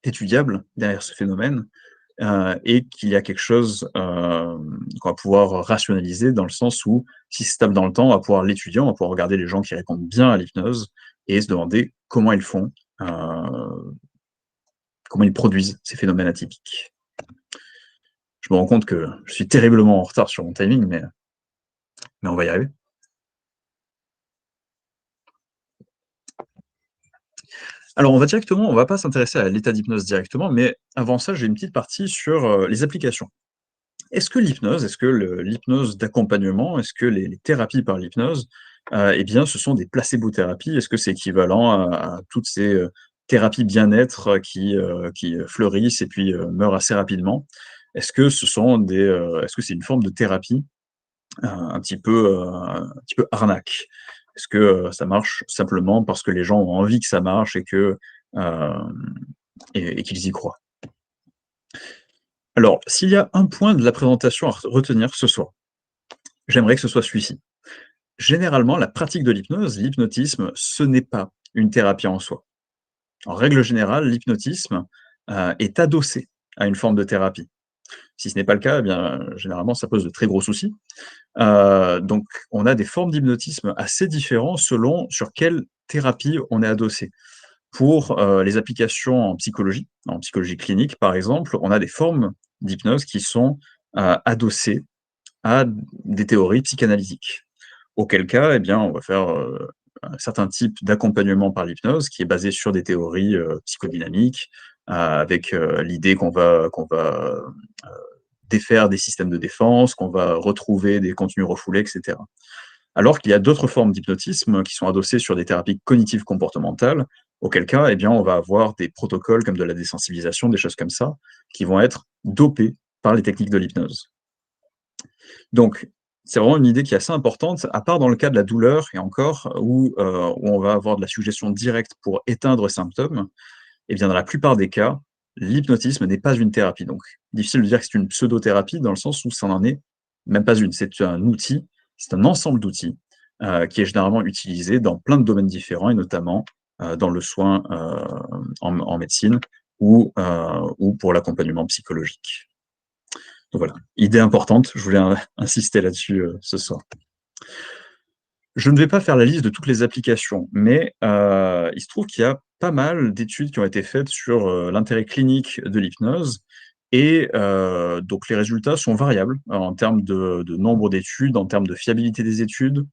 étudiable derrière ce phénomène, et qu'il y a quelque chose qu'on va pouvoir rationaliser, dans le sens où, si c'est stable dans le temps, on va pouvoir l'étudier, on va pouvoir regarder les gens qui répondent bien à l'hypnose et se demander comment ils font, comment ils produisent ces phénomènes atypiques. Je me rends compte que je suis terriblement en retard sur mon timing, mais on va y arriver. Alors, on ne va pas s'intéresser à l'état d'hypnose directement, mais avant ça, j'ai une petite partie sur les applications. Est-ce que l'hypnose d'accompagnement, est-ce que les thérapies par l'hypnose, eh bien, ce sont des placebo-thérapies? Est-ce que c'est équivalent à toutes ces thérapies bien-être qui fleurissent et puis meurent assez rapidement? Est-ce que est-ce que c'est une forme de thérapie un petit peu arnaque? Est-ce que ça marche simplement parce que les gens ont envie que ça marche et qu'ils y croient? Alors, s'il y a un point de la présentation à retenir ce soir, j'aimerais que ce soit celui-ci. Généralement, la pratique de l'hypnose, l'hypnotisme, ce n'est pas une thérapie en soi. En règle générale, l'hypnotisme est adossé à une forme de thérapie. Si ce n'est pas le cas, eh bien, généralement, ça pose de très gros soucis. Donc, on a des formes d'hypnotisme assez différentes selon sur quelle thérapie on est adossé. Pour les applications en psychologie clinique, par exemple, on a des formes d'hypnose qui sont adossées à des théories psychanalytiques. Auquel cas, eh bien, on va faire un certain type d'accompagnement par l'hypnose qui est basé sur des théories psychodynamiques, avec l'idée qu'on va défaire des systèmes de défense, qu'on va retrouver des contenus refoulés, etc. Alors qu'il y a d'autres formes d'hypnotisme qui sont adossées sur des thérapies cognitives comportementales, auquel cas, eh bien, on va avoir des protocoles comme de la désensibilisation, des choses comme ça, qui vont être dopés par les techniques de l'hypnose. Donc, c'est vraiment une idée qui est assez importante, à part dans le cas de la douleur, et encore, où on va avoir de la suggestion directe pour éteindre les symptômes. Et bien, dans la plupart des cas, l'hypnotisme n'est pas une thérapie. Donc, difficile de dire que c'est une pseudothérapie dans le sens où ça n'en est même pas une. C'est un outil, c'est un ensemble d'outils qui est généralement utilisé dans plein de domaines différents et notamment dans le soin en médecine ou pour l'accompagnement psychologique. Donc voilà, idée importante, je voulais insister là-dessus ce soir. Je ne vais pas faire la liste de toutes les applications, mais il se trouve qu'il y a pas mal d'études qui ont été faites sur l'intérêt clinique de l'hypnose et donc les résultats sont variables en termes de nombre d'études, en termes de fiabilité des études,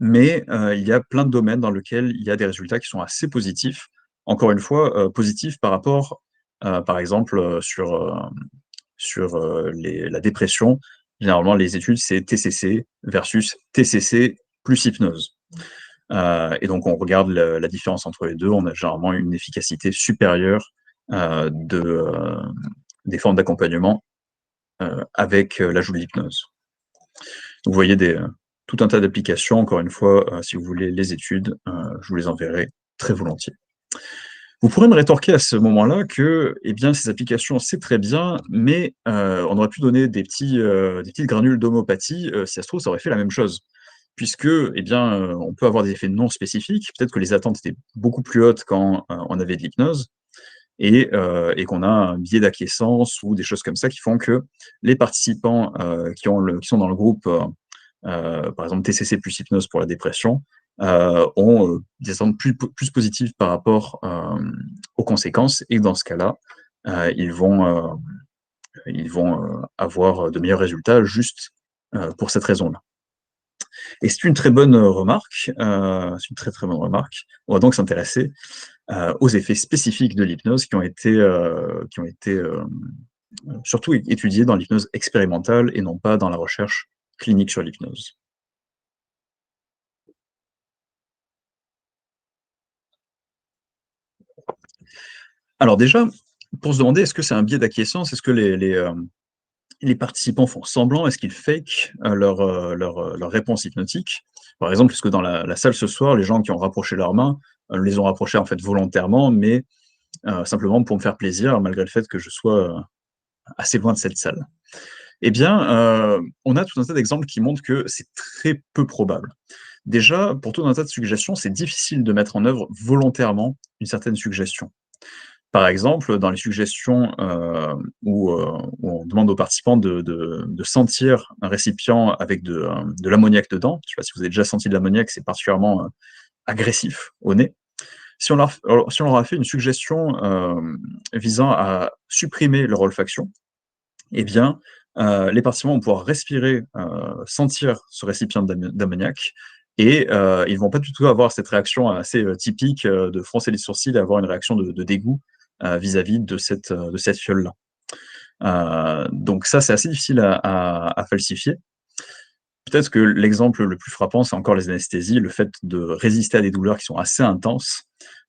mais il y a plein de domaines dans lesquels il y a des résultats qui sont assez positifs. Encore une fois, positifs par rapport, par exemple, sur la dépression. Généralement, les études, c'est TCC versus TCC plus hypnose. Et donc, on regarde la différence entre les deux. On a généralement une efficacité supérieure des formes d'accompagnement avec l'ajout de l'hypnose. Donc, vous voyez tout un tas d'applications. Encore une fois, si vous voulez les études, je vous les enverrai très volontiers. Vous pourrez me rétorquer à ce moment-là que, eh bien, ces applications, c'est très bien, mais on aurait pu donner des petites granules d'homéopathie, si ça se trouve, ça aurait fait la même chose. Puisque, eh bien, on peut avoir des effets non spécifiques. Peut-être que les attentes étaient beaucoup plus hautes quand on avait de l'hypnose et qu'on a un biais d'acquiescence ou des choses comme ça qui font que les participants qui sont dans le groupe, par exemple TCC plus hypnose pour la dépression, ont des attentes plus positives par rapport aux conséquences, et dans ce cas-là, ils vont avoir de meilleurs résultats juste pour cette raison-là. Et c'est une très bonne remarque, c'est une très très bonne remarque. On va donc s'intéresser aux effets spécifiques de l'hypnose qui ont été surtout étudiés dans l'hypnose expérimentale et non pas dans la recherche clinique sur l'hypnose. Alors déjà, pour se demander est-ce que c'est un biais d'acquiescence, est-ce que les participants font semblant, est-ce qu'ils fake leur réponse hypnotique? Par exemple, est-ce que dans la salle ce soir, les gens qui ont rapproché leurs mains, les ont rapprochées en fait volontairement, mais simplement pour me faire plaisir, malgré le fait que je sois assez loin de cette salle? Eh bien, on a tout un tas d'exemples qui montrent que c'est très peu probable. Déjà, pour tout un tas de suggestions, c'est difficile de mettre en œuvre volontairement une certaine suggestion. Par exemple, dans les suggestions où on demande aux participants de sentir un récipient avec de l'ammoniac dedans, je ne sais pas si vous avez déjà senti de l'ammoniac, c'est particulièrement agressif au nez. Si on leur a fait une suggestion visant à supprimer leur olfaction, eh bien, les participants vont pouvoir respirer, sentir ce récipient d'ammoniac et ils vont pas du tout avoir cette réaction assez typique de froncer les sourcils et avoir une réaction de dégoût vis-à-vis de cette fiole-là. Donc ça, c'est assez difficile à falsifier. Peut-être que l'exemple le plus frappant, c'est encore les anesthésies, le fait de résister à des douleurs qui sont assez intenses.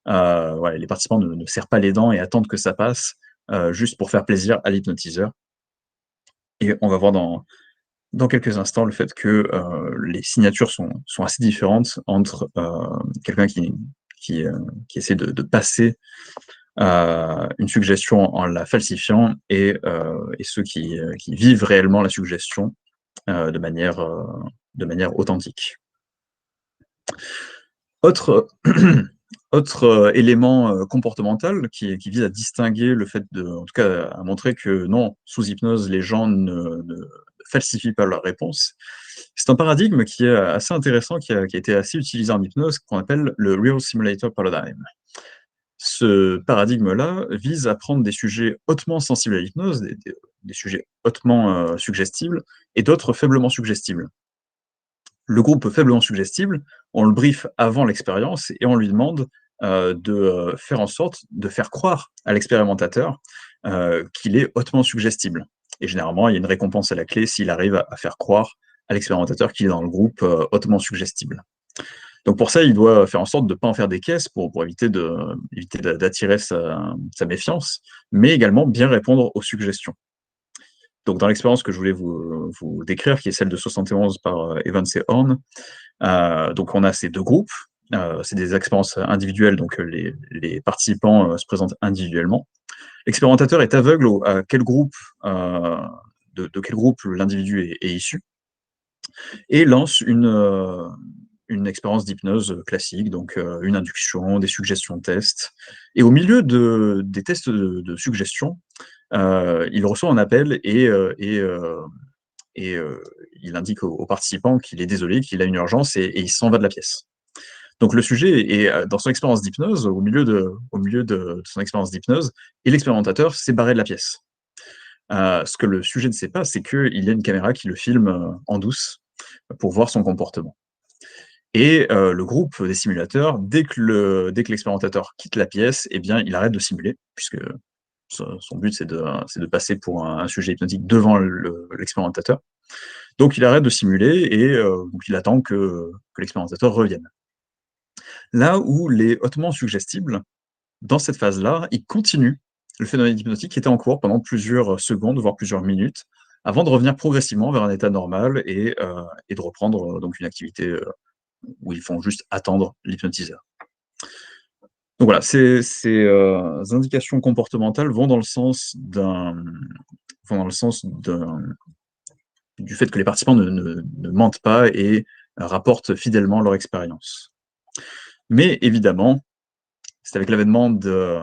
Ouais, les participants ne serrent pas les dents et attendent que ça passe, juste pour faire plaisir à l'hypnotiseur. Et on va voir dans quelques instants le fait que les signatures sont assez différentes entre quelqu'un qui essaie de passer une suggestion en la falsifiant et ceux qui vivent réellement la suggestion de manière authentique. Autre, autre élément comportemental qui vise à distinguer le fait en tout cas à montrer que non, sous hypnose, les gens ne falsifient pas leurs réponses. C'est un paradigme qui est assez intéressant, qui a été assez utilisé en hypnose, qu'on appelle le Real Simulator Paradigm. Ce paradigme-là vise à prendre des sujets hautement sensibles à l'hypnose, des sujets hautement suggestibles, et d'autres faiblement suggestibles. Le groupe faiblement suggestible, on le brief avant l'expérience et on lui demande de faire en sorte de faire croire à l'expérimentateur qu'il est hautement suggestible. Et généralement, il y a une récompense à la clé s'il arrive à faire croire à l'expérimentateur qu'il est dans le groupe hautement suggestible. Donc pour ça, il doit faire en sorte de ne pas en faire des caisses pour éviter d'attirer sa méfiance, mais également bien répondre aux suggestions. Donc, dans l'expérience que je voulais vous décrire, qui est celle de 71 par Evans et Horn, donc on a ces deux groupes. C'est des expériences individuelles, donc les participants se présentent individuellement. L'expérimentateur est aveugle à quel groupe, de quel groupe l'individu est issu, et lance une expérience d'hypnose classique, donc une induction, des suggestions de tests. Et au milieu des tests de suggestion, il reçoit un appel et il indique aux participants qu'il est désolé, qu'il a une urgence et il s'en va de la pièce. Donc le sujet est dans son expérience d'hypnose, au milieu de son expérience d'hypnose, et l'expérimentateur s'est barré de la pièce. Ce que le sujet ne sait pas, c'est qu'il y a une caméra qui le filme en douce pour voir son comportement. Et le groupe des simulateurs, dès que l'expérimentateur quitte la pièce, eh bien, il arrête de simuler, puisque son but, c'est de passer pour un sujet hypnotique devant l'expérimentateur. Donc il arrête de simuler et donc il attend que l'expérimentateur revienne. Là où les hautement suggestibles, dans cette phase-là, ils continuent le phénomène hypnotique qui était en cours pendant plusieurs secondes, voire plusieurs minutes, avant de revenir progressivement vers un état normal et de reprendre donc une activité où ils font juste attendre l'hypnotiseur. Donc voilà, ces indications comportementales vont dans le sens du fait que les participants ne mentent pas et rapportent fidèlement leur expérience. Mais évidemment, c'est avec l'avènement de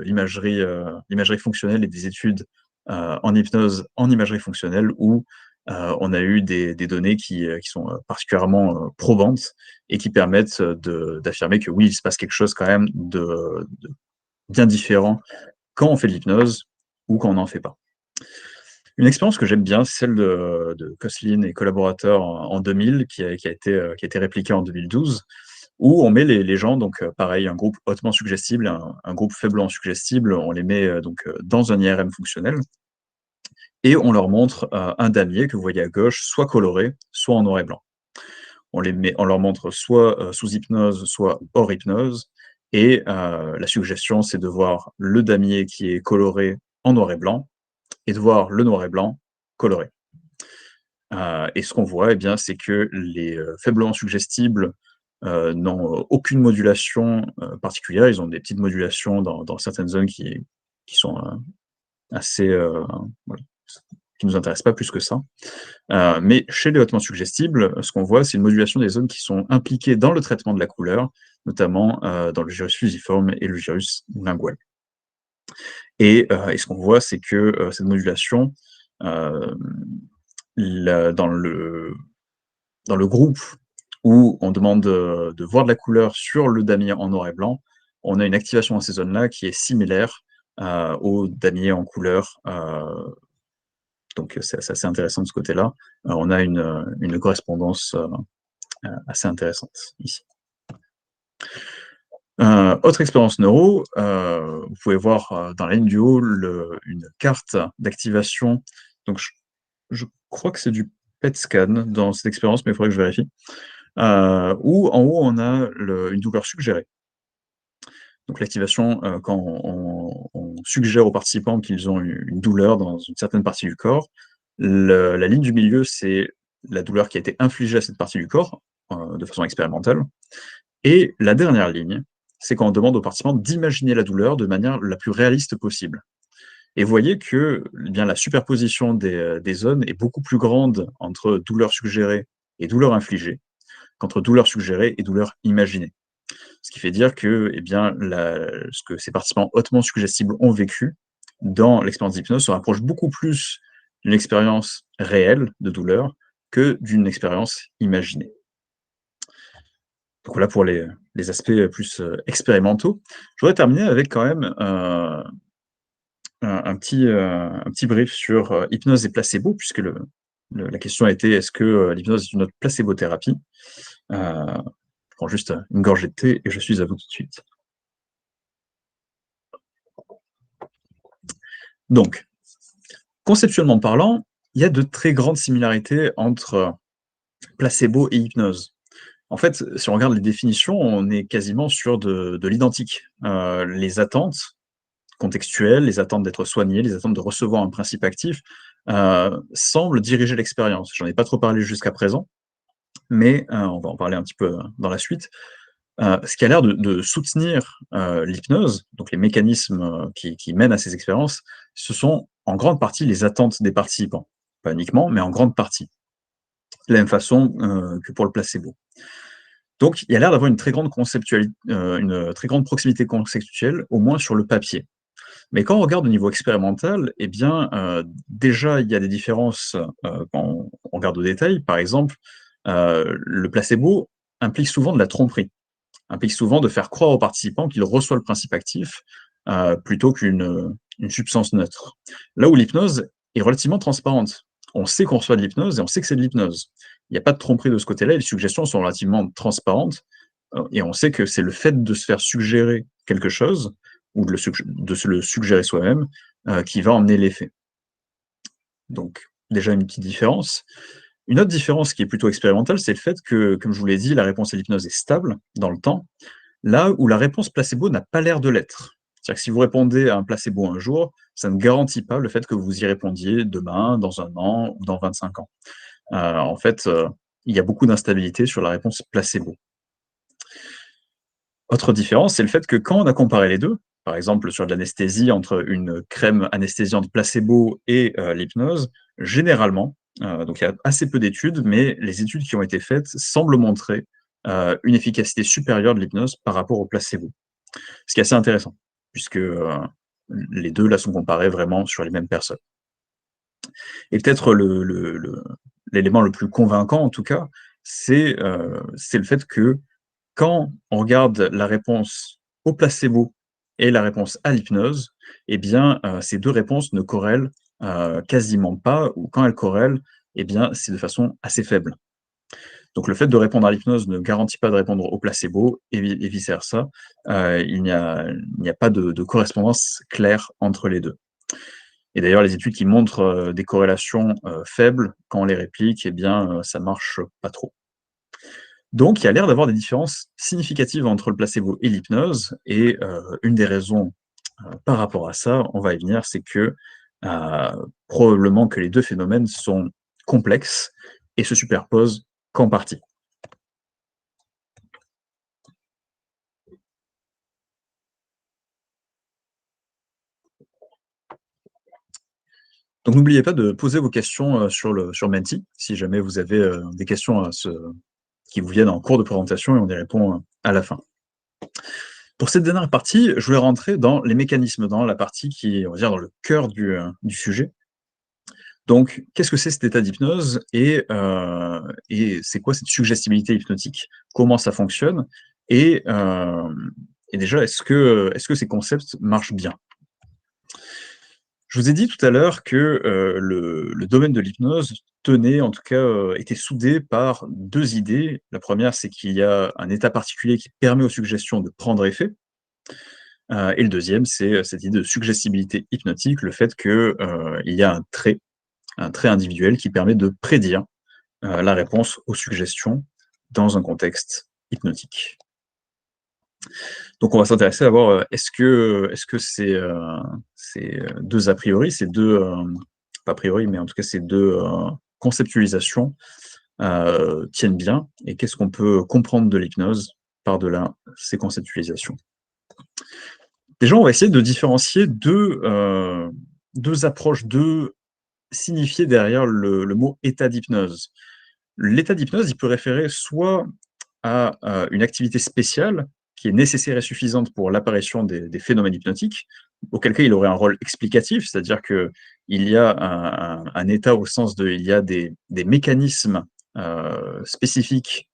l'imagerie fonctionnelle et des études en hypnose en imagerie fonctionnelle où on a eu des données qui sont particulièrement probantes et qui permettent d'affirmer que oui, il se passe quelque chose quand même de bien différent quand on fait de l'hypnose ou quand on n'en fait pas. Une expérience que j'aime bien, c'est celle de Koslin et collaborateurs en 2000, qui a été répliquée en 2012, où on met les gens, donc pareil, un groupe hautement suggestible, un groupe faiblement suggestible, on les met dans un IRM fonctionnel, et on leur montre un damier que vous voyez à gauche, soit coloré, soit en noir et blanc. On leur montre soit sous hypnose, soit hors hypnose, et la suggestion, c'est de voir le damier qui est coloré en noir et blanc, et de voir le noir et blanc coloré. Et ce qu'on voit, eh bien, c'est que les faiblement suggestibles n'ont aucune modulation particulière. Ils ont des petites modulations dans certaines zones qui sont assez... voilà, qui ne nous intéressent pas plus que ça. Mais chez les hautement suggestibles, ce qu'on voit, c'est une modulation des zones qui sont impliquées dans le traitement de la couleur, notamment dans le gyrus fusiforme et le gyrus lingual. Et ce qu'on voit, c'est que cette modulation, dans le groupe où on demande de voir de la couleur sur le damier en noir et blanc, on a une activation dans ces zones-là qui est similaire au damier en couleur. Donc c'est assez intéressant de ce côté-là. On a une correspondance assez intéressante ici. Autre expérience neuro, vous pouvez voir dans la ligne du haut une carte d'activation. Donc je crois que c'est du PET scan dans cette expérience, mais il faudrait que je vérifie. Où en haut on a une douleur suggérée. Donc l'activation, quand on suggère aux participants qu'ils ont une douleur dans une certaine partie du corps, la ligne du milieu, c'est la douleur qui a été infligée à cette partie du corps, de façon expérimentale. Et la dernière ligne, c'est quand on demande aux participants d'imaginer la douleur de manière la plus réaliste possible. Et vous voyez que bien, la superposition des zones est beaucoup plus grande entre douleur suggérée et douleur infligée qu'entre douleur suggérée et douleur imaginée. Ce qui fait dire que, eh bien, ce que ces participants hautement suggestibles ont vécu dans l'expérience d'hypnose se rapproche beaucoup plus d'une expérience réelle de douleur que d'une expérience imaginée. Donc voilà pour les aspects plus expérimentaux. Je voudrais terminer avec quand même un petit brief sur hypnose et placebo, puisque la question a été est-ce que l'hypnose est une autre placebo-thérapie. Je prends juste une gorgée de thé et je suis à vous tout de suite. Donc, conceptuellement parlant, il y a de très grandes similarités entre placebo et hypnose. En fait, si on regarde les définitions, on est quasiment sur de l'identique. Les attentes contextuelles, les attentes d'être soigné, les attentes de recevoir un principe actif semble diriger l'expérience. J'en ai pas trop parlé jusqu'à présent, mais on va en parler un petit peu dans la suite. Ce qui a l'air de soutenir l'hypnose, donc les mécanismes qui mènent à ces expériences, ce sont en grande partie les attentes des participants. Pas uniquement, mais en grande partie. De la même façon que pour le placebo. Donc, il y a l'air d'avoir une très grande une très grande proximité conceptuelle, au moins sur le papier. Mais quand on regarde au niveau expérimental, eh bien, déjà, il y a des différences quand on regarde au détail. Par exemple, le placebo implique souvent de la tromperie, implique souvent de faire croire aux participants qu'il reçoit le principe actif plutôt qu'une substance neutre. Là où l'hypnose est relativement transparente. On sait qu'on reçoit de l'hypnose et on sait que c'est de l'hypnose. Il n'y a pas de tromperie de ce côté-là, et les suggestions sont relativement transparentes, et on sait que c'est le fait de se faire suggérer quelque chose, ou de se le suggérer soi-même, qui va emmener l'effet. Donc, déjà une petite différence. Une autre différence qui est plutôt expérimentale, c'est le fait que, comme je vous l'ai dit, la réponse à l'hypnose est stable dans le temps, là où la réponse placebo n'a pas l'air de l'être. C'est-à-dire que si vous répondez à un placebo un jour, ça ne garantit pas le fait que vous y répondiez demain, dans un an ou dans 25 ans. En fait, il y a beaucoup d'instabilité sur la réponse placebo. Autre différence, c'est le fait que quand on a comparé les deux, par exemple sur de l'anesthésie entre une crème anesthésiante placebo et l'hypnose, généralement, donc il y a assez peu d'études, mais les études qui ont été faites semblent montrer une efficacité supérieure de l'hypnose par rapport au placebo. Ce qui est assez intéressant, puisque les deux là sont comparés vraiment sur les mêmes personnes. Et peut-être l'élément le plus convaincant, en tout cas, c'est le fait que quand on regarde la réponse au placebo et la réponse à l'hypnose, eh bien, ces 2 réponses ne corrèlent, quasiment pas, ou quand elles corrèlent, eh bien, c'est de façon assez faible. Donc le fait de répondre à l'hypnose ne garantit pas de répondre au placebo et vice versa. Il n'y a pas de correspondance claire entre les 2. Et d'ailleurs, les études qui montrent, des corrélations, faibles, quand on les réplique, eh bien, ça marche pas trop. Donc il y a l'air d'avoir des différences significatives entre le placebo et l'hypnose, et une des raisons, par rapport à ça, on va y venir, c'est que, probablement que les 2 phénomènes sont complexes et se superposent qu'en partie. Donc n'oubliez pas de poser vos questions, sur Menti, si jamais vous avez, des questions qui vous viennent en cours de présentation, et on y répond, à la fin. Pour cette dernière partie, je voulais rentrer dans les mécanismes, dans la partie qui est, on va dire, dans le cœur du sujet. Donc, qu'est-ce que c'est cet état d'hypnose, et c'est quoi cette suggestibilité hypnotique? Comment ça fonctionne? Et déjà, est-ce que ces concepts marchent bien? Je vous ai dit tout à l'heure que, le domaine de l'hypnose tenait, en tout cas, était soudé par 2 idées. La première, c'est qu'il y a un état particulier qui permet aux suggestions de prendre effet, et le deuxième, c'est, cette idée de suggestibilité hypnotique, le fait que, il y a un trait individuel qui permet de prédire, la réponse aux suggestions dans un contexte hypnotique. Donc on va s'intéresser à voir, est-ce que ces 2 a priori, ces 2, pas a priori, mais en tout cas ces 2 conceptualisations, tiennent bien, et qu'est-ce qu'on peut comprendre de l'hypnose par-delà ces conceptualisations? Déjà, on va essayer de différencier 2 approches, 2 signifiés derrière le mot état d'hypnose. L'état d'hypnose, il peut référer soit à une activité spéciale qui est nécessaire et suffisante pour l'apparition des phénomènes hypnotiques, auquel cas il aurait un rôle explicatif, c'est-à-dire qu'il y a un état au sens de il y a des mécanismes spécifiques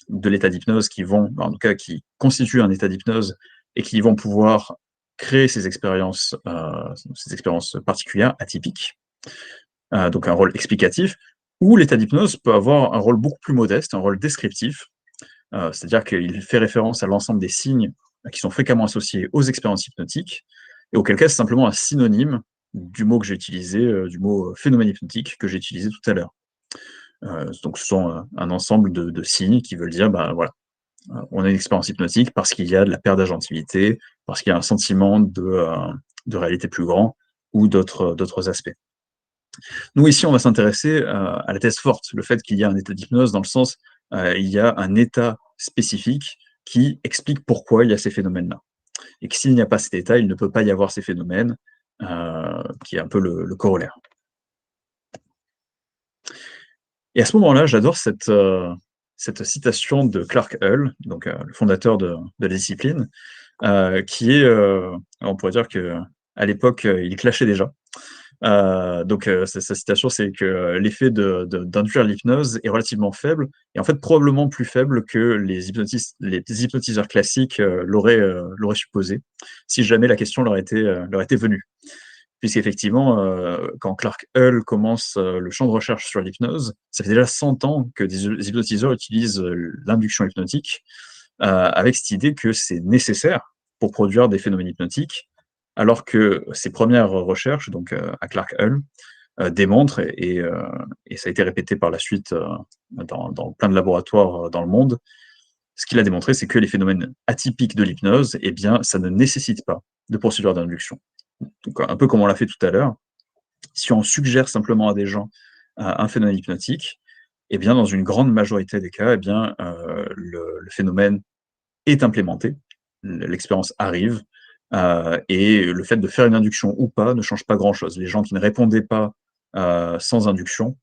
de l'état d'hypnose qui vont, en tout cas qui constituent un état d'hypnose, et qui vont pouvoir créer ces expériences particulières, atypiques, donc un rôle explicatif, ou l'état d'hypnose peut avoir un rôle beaucoup plus modeste, un rôle descriptif, c'est-à-dire qu'il fait référence à l'ensemble des signes qui sont fréquemment associés aux expériences hypnotiques, et auquel cas c'est simplement un synonyme du mot que j'ai utilisé, du mot phénomène hypnotique que j'ai utilisé tout à l'heure. Donc ce sont un ensemble de signes qui veulent dire, bah voilà, on a une expérience hypnotique parce qu'il y a de la perte d'agentivité, parce qu'il y a un sentiment de réalité plus grand, ou d'autres aspects. Nous, ici, on va s'intéresser à la thèse forte, le fait qu'il y a un état d'hypnose dans le sens, il y a un état spécifique qui explique pourquoi il y a ces phénomènes-là. Et que s'il n'y a pas cet état, il ne peut pas y avoir ces phénomènes, qui est un peu le corollaire. Et à ce moment-là, j'adore cette citation de Clark Hull, donc le fondateur de la discipline, qui est, on pourrait dire que à l'époque, il clashait déjà. Donc sa citation, c'est que l'effet d'induire l'hypnose est relativement faible, et en fait probablement plus faible que les hypnotiseurs classiques l'auraient supposé, si jamais la question leur était venue. Puisqu'effectivement, quand Clark Hull commence le champ de recherche sur l'hypnose, ça fait déjà 100 ans que des hypnotiseurs utilisent l'induction hypnotique, avec cette idée que c'est nécessaire pour produire des phénomènes hypnotiques, alors que ses premières recherches, donc à Clark Hull, démontrent, et ça a été répété par la suite dans plein de laboratoires dans le monde, ce qu'il a démontré, c'est que les phénomènes atypiques de l'hypnose, eh bien, ça ne nécessite pas de procédure d'induction. Donc, un peu comme on l'a fait tout à l'heure, si on suggère simplement à des gens un phénomène hypnotique, eh bien, dans une grande majorité des cas, eh bien, le phénomène est implémenté, l'expérience arrive, et le fait de faire une induction ou pas ne change pas grand-chose. Les gens qui ne répondaient pas sans induction,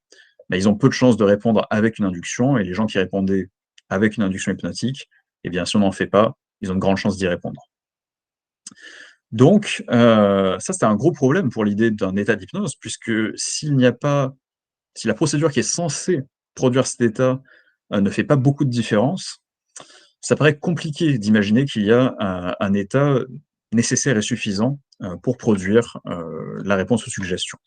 bah, ils ont peu de chances de répondre avec une induction, et les gens qui répondaient avec une induction hypnotique, eh bien, si on n'en fait pas, ils ont de grandes chances d'y répondre. Donc, ça, c'était un gros problème pour l'idée d'un état d'hypnose, puisque si la procédure qui est censée produire cet état ne fait pas beaucoup de différence, ça paraît compliqué d'imaginer qu'il y a un état nécessaire et suffisant pour produire la réponse aux suggestions.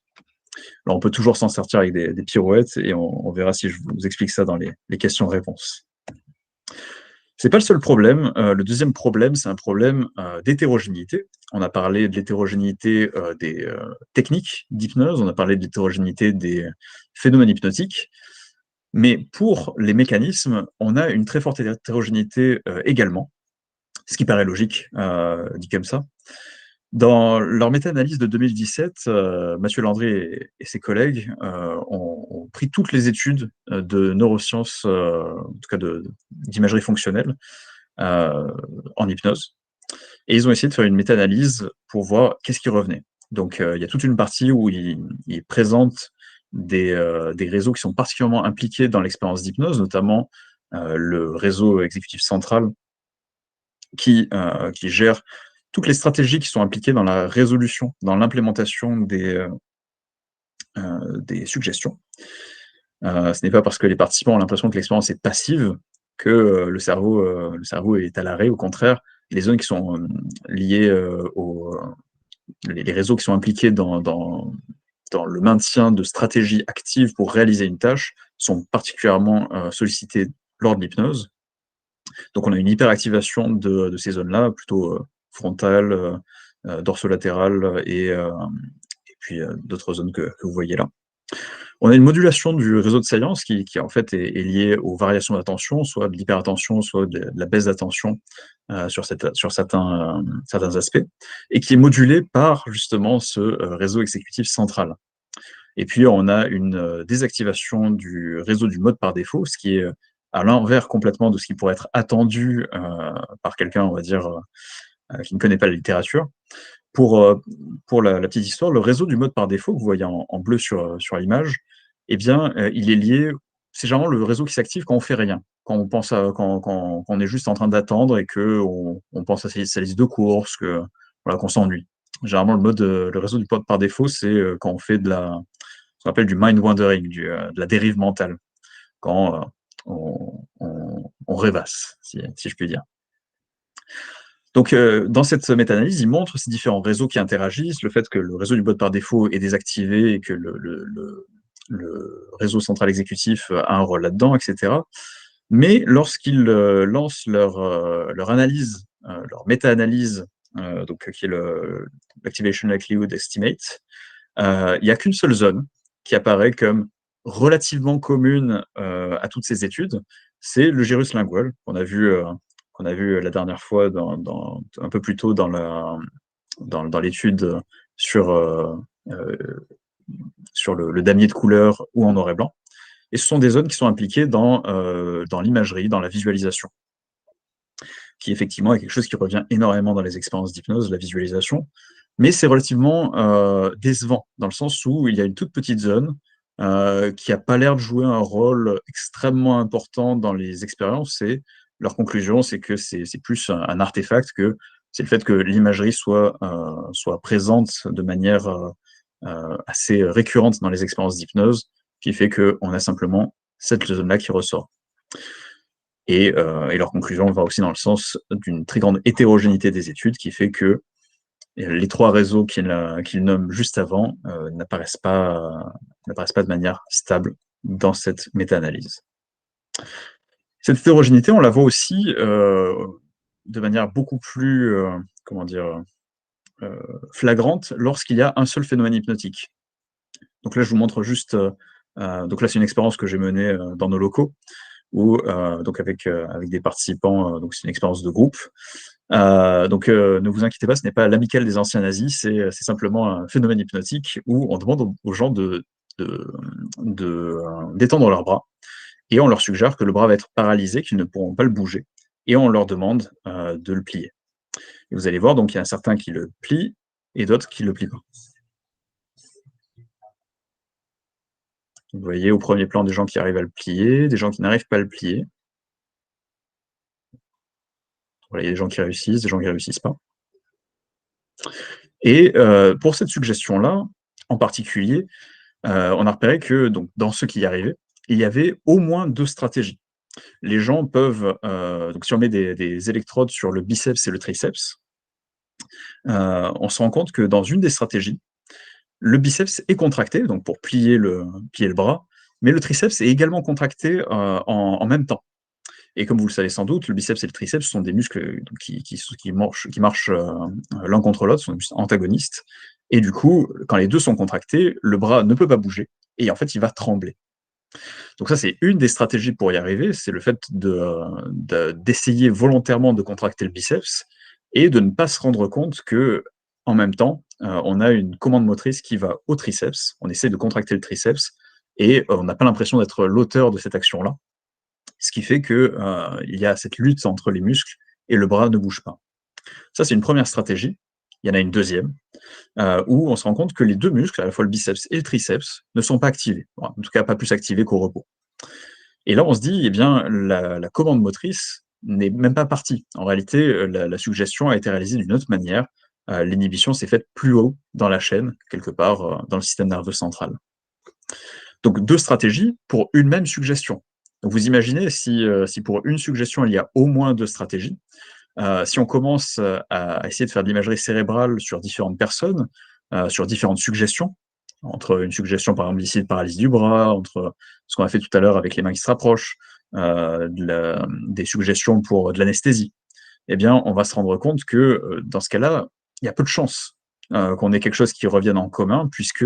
Alors, on peut toujours s'en sortir avec des pirouettes, et on verra si je vous explique ça dans les questions-réponses. C'est pas le seul problème. Le deuxième problème, c'est un problème d'hétérogénéité. On a parlé de l'hétérogénéité des techniques d'hypnose, on a parlé de l'hétérogénéité des phénomènes hypnotiques, mais pour les mécanismes, on a une très forte hétérogénéité également, ce qui paraît logique dit comme ça. Dans leur méta-analyse de 2017, Mathieu Landry et ses collègues ont pris toutes les études de neurosciences, en tout cas d'imagerie fonctionnelle, en hypnose. Et ils ont essayé de faire une méta-analyse pour voir qu'est-ce qui revenait. Donc, il y a toute une partie où ils présentent des réseaux qui sont particulièrement impliqués dans l'expérience d'hypnose, notamment le réseau exécutif central qui gère toutes les stratégies qui sont impliquées dans la résolution, dans l'implémentation des suggestions. Ce n'est pas parce que les participants ont l'impression que l'expérience est passive que le cerveau est à l'arrêt. Au contraire, les zones qui sont liées les réseaux qui sont impliqués dans le maintien de stratégies actives pour réaliser une tâche sont particulièrement sollicités lors de l'hypnose. Donc, on a une hyperactivation de ces zones-là, plutôt frontale, dorsolatérale, et puis d'autres zones que vous voyez là. On a une modulation du réseau de salience qui en fait est liée aux variations d'attention, soit de l'hyperattention, soit de la baisse d'attention sur certains aspects, et qui est modulée par justement ce réseau exécutif central. Et puis on a une désactivation du réseau du mode par défaut, ce qui est à l'envers complètement de ce qui pourrait être attendu par quelqu'un, on va dire, qui ne connaît pas la littérature. Pour la petite histoire, le réseau du mode par défaut que vous voyez en bleu sur l'image, eh bien, il est lié. C'est généralement le réseau qui s'active quand on fait rien, quand on pense quand on est juste en train d'attendre et qu'on pense à sa liste de courses, voilà, qu'on s'ennuie. Généralement, le réseau du mode par défaut, c'est quand on fait ce qu'on appelle du mind wandering, de la dérive mentale, quand on rêvasse, si je puis dire. Donc, dans cette méta-analyse, il montre ces différents réseaux qui interagissent, le fait que le réseau du mode par défaut est désactivé et que le réseau central exécutif a un rôle là-dedans, etc. Mais lorsqu'ils lancent leur analyse, leur méta-analyse, donc qui est l'Activation Likelihood Estimate, il n'y a qu'une seule zone qui apparaît comme relativement commune à toutes ces études, c'est le gyrus lingual qu'on a vu la dernière fois un peu plus tôt dans l'étude sur sur le damier de couleur ou en noir et blanc. Et ce sont des zones qui sont impliquées dans l'imagerie, dans la visualisation, qui effectivement est quelque chose qui revient énormément dans les expériences d'hypnose, la visualisation, mais c'est relativement décevant, dans le sens où il y a une toute petite zone qui n'a pas l'air de jouer un rôle extrêmement important dans les expériences, et leur conclusion, c'est que c'est plus un artefact, que c'est le fait que l'imagerie soit présente de manière assez récurrente dans les expériences d'hypnose, qui fait qu'on a simplement cette zone-là qui ressort. Et leur conclusion va aussi dans le sens d'une très grande hétérogénéité des études, qui fait que les trois réseaux qu'il nomme juste avant n'apparaissent pas de manière stable dans cette méta-analyse. Cette hétérogénéité, on la voit aussi de manière beaucoup plus flagrante lorsqu'il y a un seul phénomène hypnotique. Donc là, je vous montre juste. Donc là, c'est une expérience que j'ai menée dans nos locaux, où donc avec des participants. Donc c'est une expérience de groupe. Donc ne vous inquiétez pas, ce n'est pas l'amicale des anciens nazis, c'est simplement un phénomène hypnotique où on demande aux gens d'étendre leurs bras, et on leur suggère que le bras va être paralysé, qu'ils ne pourront pas le bouger, et on leur demande de le plier. Et vous allez voir, donc il y a certains qui le plient et d'autres qui ne le plient pas. Vous voyez au premier plan des gens qui arrivent à le plier, des gens qui n'arrivent pas à le plier. Voilà, il y a des gens qui réussissent, des gens qui ne réussissent pas. Et pour cette suggestion-là, en particulier, on a repéré que donc, dans ceux qui y arrivaient, il y avait au moins 2 stratégies. Les gens peuvent, donc si on met des électrodes sur le biceps et le triceps, on se rend compte que dans une des stratégies, le biceps est contracté, donc pour plier le bras, mais le triceps est également contracté en même temps. Et comme vous le savez sans doute, le biceps et le triceps sont des muscles qui marchent l'un contre l'autre, sont des muscles antagonistes. Et du coup, quand les deux sont contractés, le bras ne peut pas bouger, et en fait, il va trembler. Donc ça, c'est une des stratégies pour y arriver, c'est le fait d'essayer volontairement de contracter le biceps et de ne pas se rendre compte que, en même temps, on a une commande motrice qui va au triceps, on essaie de contracter le triceps, et on n'a pas l'impression d'être l'auteur de cette action-là, ce qui fait qu'il y a cette lutte entre les muscles et le bras ne bouge pas. Ça, c'est une première stratégie. Il y en a une deuxième, où on se rend compte que les deux muscles, à la fois le biceps et le triceps, ne sont pas activés. En tout cas, pas plus activés qu'au repos. Et là, on se dit, eh bien, la commande motrice n'est même pas partie. En réalité, la suggestion a été réalisée d'une autre manière. L'inhibition s'est faite plus haut dans la chaîne, quelque part dans le système nerveux central. Donc, 2 stratégies pour une même suggestion. Donc, vous imaginez si pour une suggestion, il y a au moins 2 stratégies. Si on commence à essayer de faire de l'imagerie cérébrale sur différentes personnes, sur différentes suggestions, entre une suggestion par exemple ici de paralysie du bras, entre ce qu'on a fait tout à l'heure avec les mains qui se rapprochent, des suggestions pour de l'anesthésie, eh bien on va se rendre compte que dans ce cas-là, il y a peu de chances qu'on ait quelque chose qui revienne en commun, puisque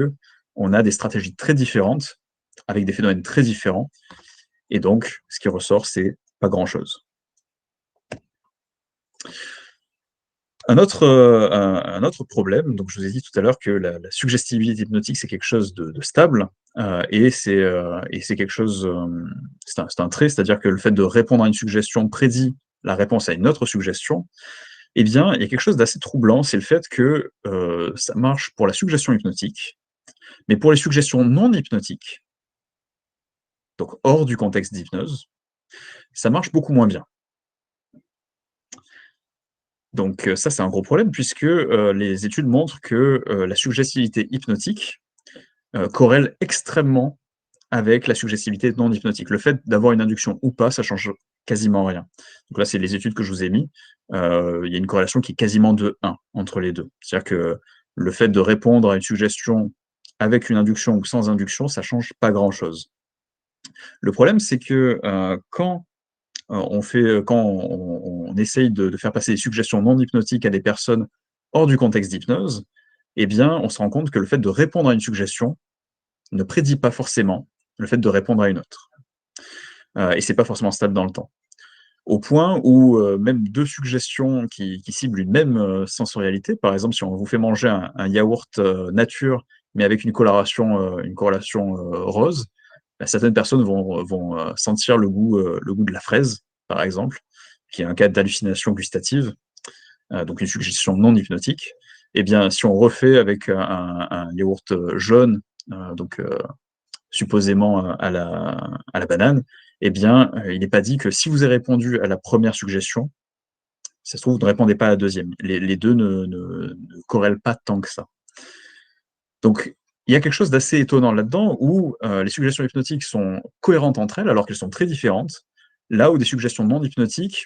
on a des stratégies très différentes, avec des phénomènes très différents, et donc ce qui ressort, c'est pas grand-chose. Un autre problème, donc je vous ai dit tout à l'heure que la suggestibilité hypnotique, c'est quelque chose de stable, et c'est quelque chose, c'est un trait, c'est-à-dire que le fait de répondre à une suggestion prédit la réponse à une autre suggestion. Eh bien, il y a quelque chose d'assez troublant, c'est le fait que ça marche pour la suggestion hypnotique, mais pour les suggestions non hypnotiques, donc hors du contexte d'hypnose, ça marche beaucoup moins bien. Donc ça, c'est un gros problème, puisque les études montrent que la suggestibilité hypnotique corrèle extrêmement avec la suggestibilité non hypnotique. Le fait d'avoir une induction ou pas, ça change quasiment rien. Donc là, c'est les études que je vous ai mis. Il y a une corrélation qui est quasiment de 1 entre les deux. C'est-à-dire que le fait de répondre à une suggestion avec une induction ou sans induction, ça change pas grand-chose. Le problème, c'est que quand on essaye de faire passer des suggestions non hypnotiques à des personnes hors du contexte d'hypnose, eh bien, on se rend compte que le fait de répondre à une suggestion ne prédit pas forcément le fait de répondre à une autre. Et c'est pas forcément stable dans le temps. Au point où même 2 suggestions qui ciblent une même sensorialité, par exemple, si on vous fait manger un yaourt nature, mais avec une corrélation rose, bah, certaines personnes vont sentir le goût de la fraise, par exemple, qui est un cas d'hallucination gustative, donc une suggestion non hypnotique. Eh bien, si on refait avec un yaourt jaune, donc supposément à la banane, eh bien, il n'est pas dit que si vous avez répondu à la première suggestion, ça se trouve, vous ne répondez pas à la deuxième. Les deux ne corrèlent pas tant que ça. Donc, il y a quelque chose d'assez étonnant là-dedans où les suggestions hypnotiques sont cohérentes entre elles alors qu'elles sont très différentes, là où des suggestions non hypnotiques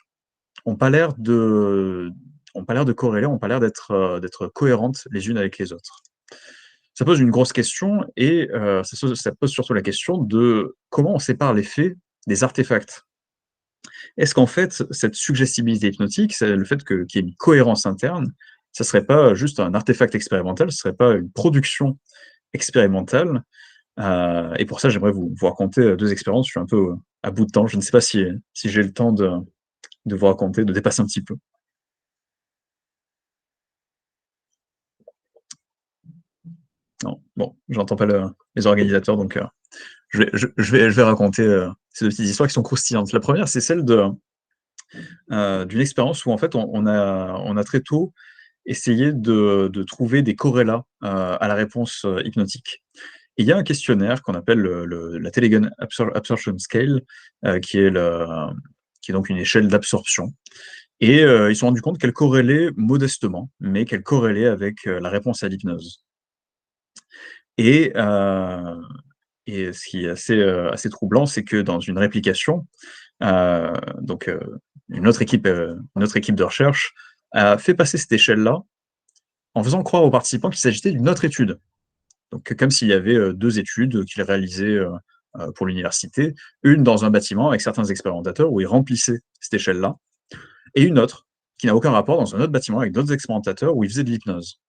n'ont pas l'air de corréler, n'ont pas l'air d'être cohérentes les unes avec les autres. Ça pose une grosse question et ça pose surtout la question de comment on sépare les faits des artefacts. Est-ce qu'en fait, cette suggestibilité hypnotique, c'est le fait qu'il y ait une cohérence interne, ça ne serait pas juste un artefact expérimental, ce ne serait pas une production expérimentale? Et pour ça, j'aimerais vous raconter 2 expériences. Je suis un peu à bout de temps. Je ne sais pas si j'ai le temps de vous raconter, de dépasser un petit peu. Non, bon, j'entends pas les organisateurs, donc je vais raconter ces 2 petites histoires qui sont croustillantes. La première, c'est celle d'une expérience où en fait on a très tôt essayé de trouver des corrélats à la réponse hypnotique. Et il y a un questionnaire qu'on appelle la Telegon Absorption Scale, qui est donc une échelle d'absorption. Et ils se sont rendus compte qu'elle corrélait modestement, mais qu'elle corrélait avec la réponse à l'hypnose. Et, ce qui est assez troublant, c'est que dans une réplication, donc une autre équipe de recherche a fait passer cette échelle-là en faisant croire aux participants qu'il s'agissait d'une autre étude. Donc comme s'il y avait 2 études qu'ils réalisaient pour l'université, une dans un bâtiment avec certains expérimentateurs où ils remplissaient cette échelle-là, et une autre qui n'a aucun rapport dans un autre bâtiment avec d'autres expérimentateurs où ils faisaient de l'hypnose.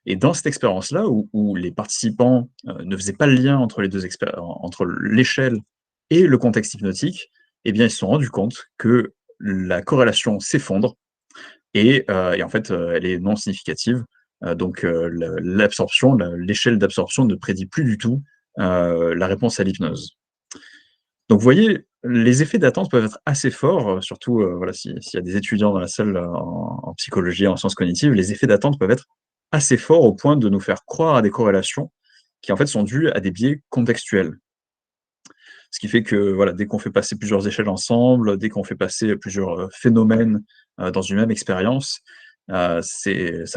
Et dans cette expérience-là, où les participants ne faisaient pas le lien entre entre l'échelle et le contexte hypnotique, eh bien, ils se sont rendus compte que la corrélation s'effondre et en fait, elle est non significative. Donc, l'échelle d'absorption ne prédit plus du tout la réponse à l'hypnose. Donc, vous voyez, les effets d'attente peuvent être assez forts, surtout voilà, s'il y a des étudiants dans la salle en psychologie, en sciences cognitives, les effets d'attente peuvent être assez forts au point de nous faire croire à des corrélations qui en fait sont dues à des biais contextuels. Ce qui fait que voilà, dès qu'on fait passer plusieurs échelles ensemble, dès qu'on fait passer plusieurs phénomènes dans une même expérience, ça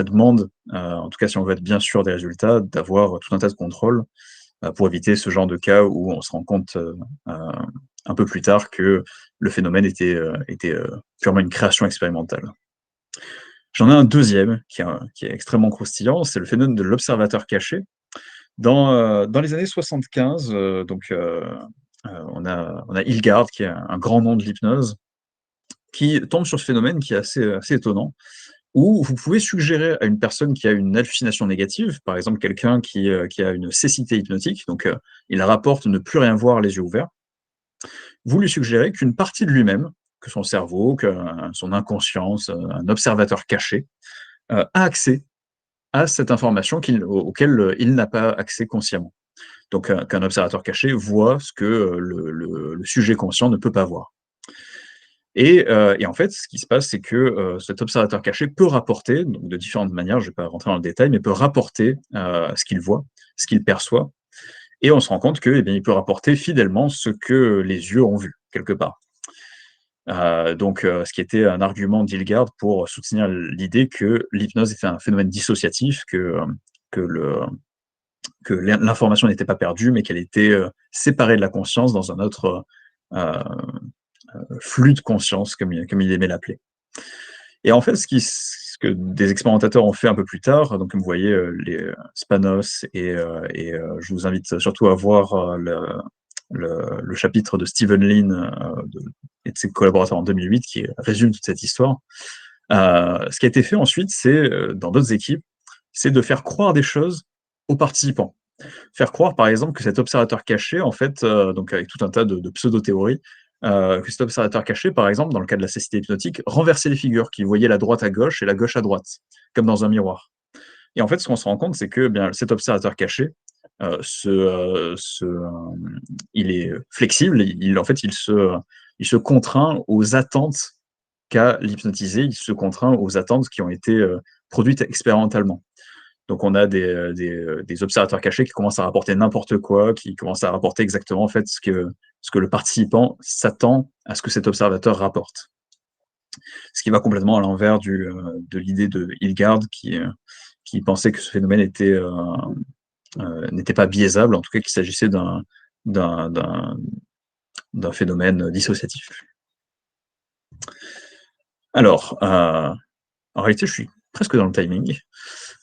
demande, en tout cas si on veut être bien sûr des résultats, d'avoir tout un tas de contrôles pour éviter ce genre de cas où on se rend compte un peu plus tard que le phénomène était purement une création expérimentale. J'en ai un deuxième qui est extrêmement croustillant, c'est le phénomène de l'observateur caché. Dans les années 75, on a Hilgard, qui est un grand nom de l'hypnose, qui tombe sur ce phénomène qui est assez étonnant, où vous pouvez suggérer à une personne qui a une hallucination négative, par exemple quelqu'un qui a une cécité hypnotique, donc il rapporte ne plus rien voir les yeux ouverts, vous lui suggérez qu'une partie de lui-même, que son cerveau, que son inconscience, un observateur caché, a accès à cette information auquel il n'a pas accès consciemment. Donc qu'un observateur caché voit ce que le sujet conscient ne peut pas voir. Et en fait, ce qui se passe, c'est que cet observateur caché peut rapporter, donc de différentes manières, je ne vais pas rentrer dans le détail, mais peut rapporter ce qu'il voit, ce qu'il perçoit, et on se rend compte que, eh bien, il peut rapporter fidèlement ce que les yeux ont vu, quelque part. Ce qui était un argument d'Hilgard pour soutenir l'idée que l'hypnose était un phénomène dissociatif, que l'information n'était pas perdue, mais qu'elle était séparée de la conscience dans un autre euh, flux de conscience, comme il aimait l'appeler. Et en fait, ce que des expérimentateurs ont fait un peu plus tard, donc comme vous voyez, les Spanos, je vous invite surtout à voir le chapitre de Steven Lin et de ses collaborateurs en 2008 qui résume toute cette histoire. Ce qui a été fait ensuite, c'est, dans d'autres équipes, c'est de faire croire des choses aux participants. Faire croire, par exemple, que cet observateur caché, en fait, donc avec tout un tas de pseudo-théories, que cet observateur caché, par exemple, dans le cas de la cécité hypnotique, renversait les figures, qu'il voyait la droite à gauche et la gauche à droite, comme dans un miroir. Et en fait, ce qu'on se rend compte, c'est que eh bien, cet observateur caché, il est flexible, en fait, il se contraint aux attentes qu'a l'hypnotisé, il se contraint aux attentes qui ont été produites expérimentalement. Donc on a des observateurs cachés qui commencent à rapporter n'importe quoi, qui commencent à rapporter exactement en fait ce que le participant s'attend à ce que cet observateur rapporte. Ce qui va complètement à l'envers de l'idée de Hilgard qui pensait que ce phénomène n'était pas biaisable, en tout cas qu'il s'agissait d'un phénomène dissociatif. Alors, en réalité, je suis presque dans le timing.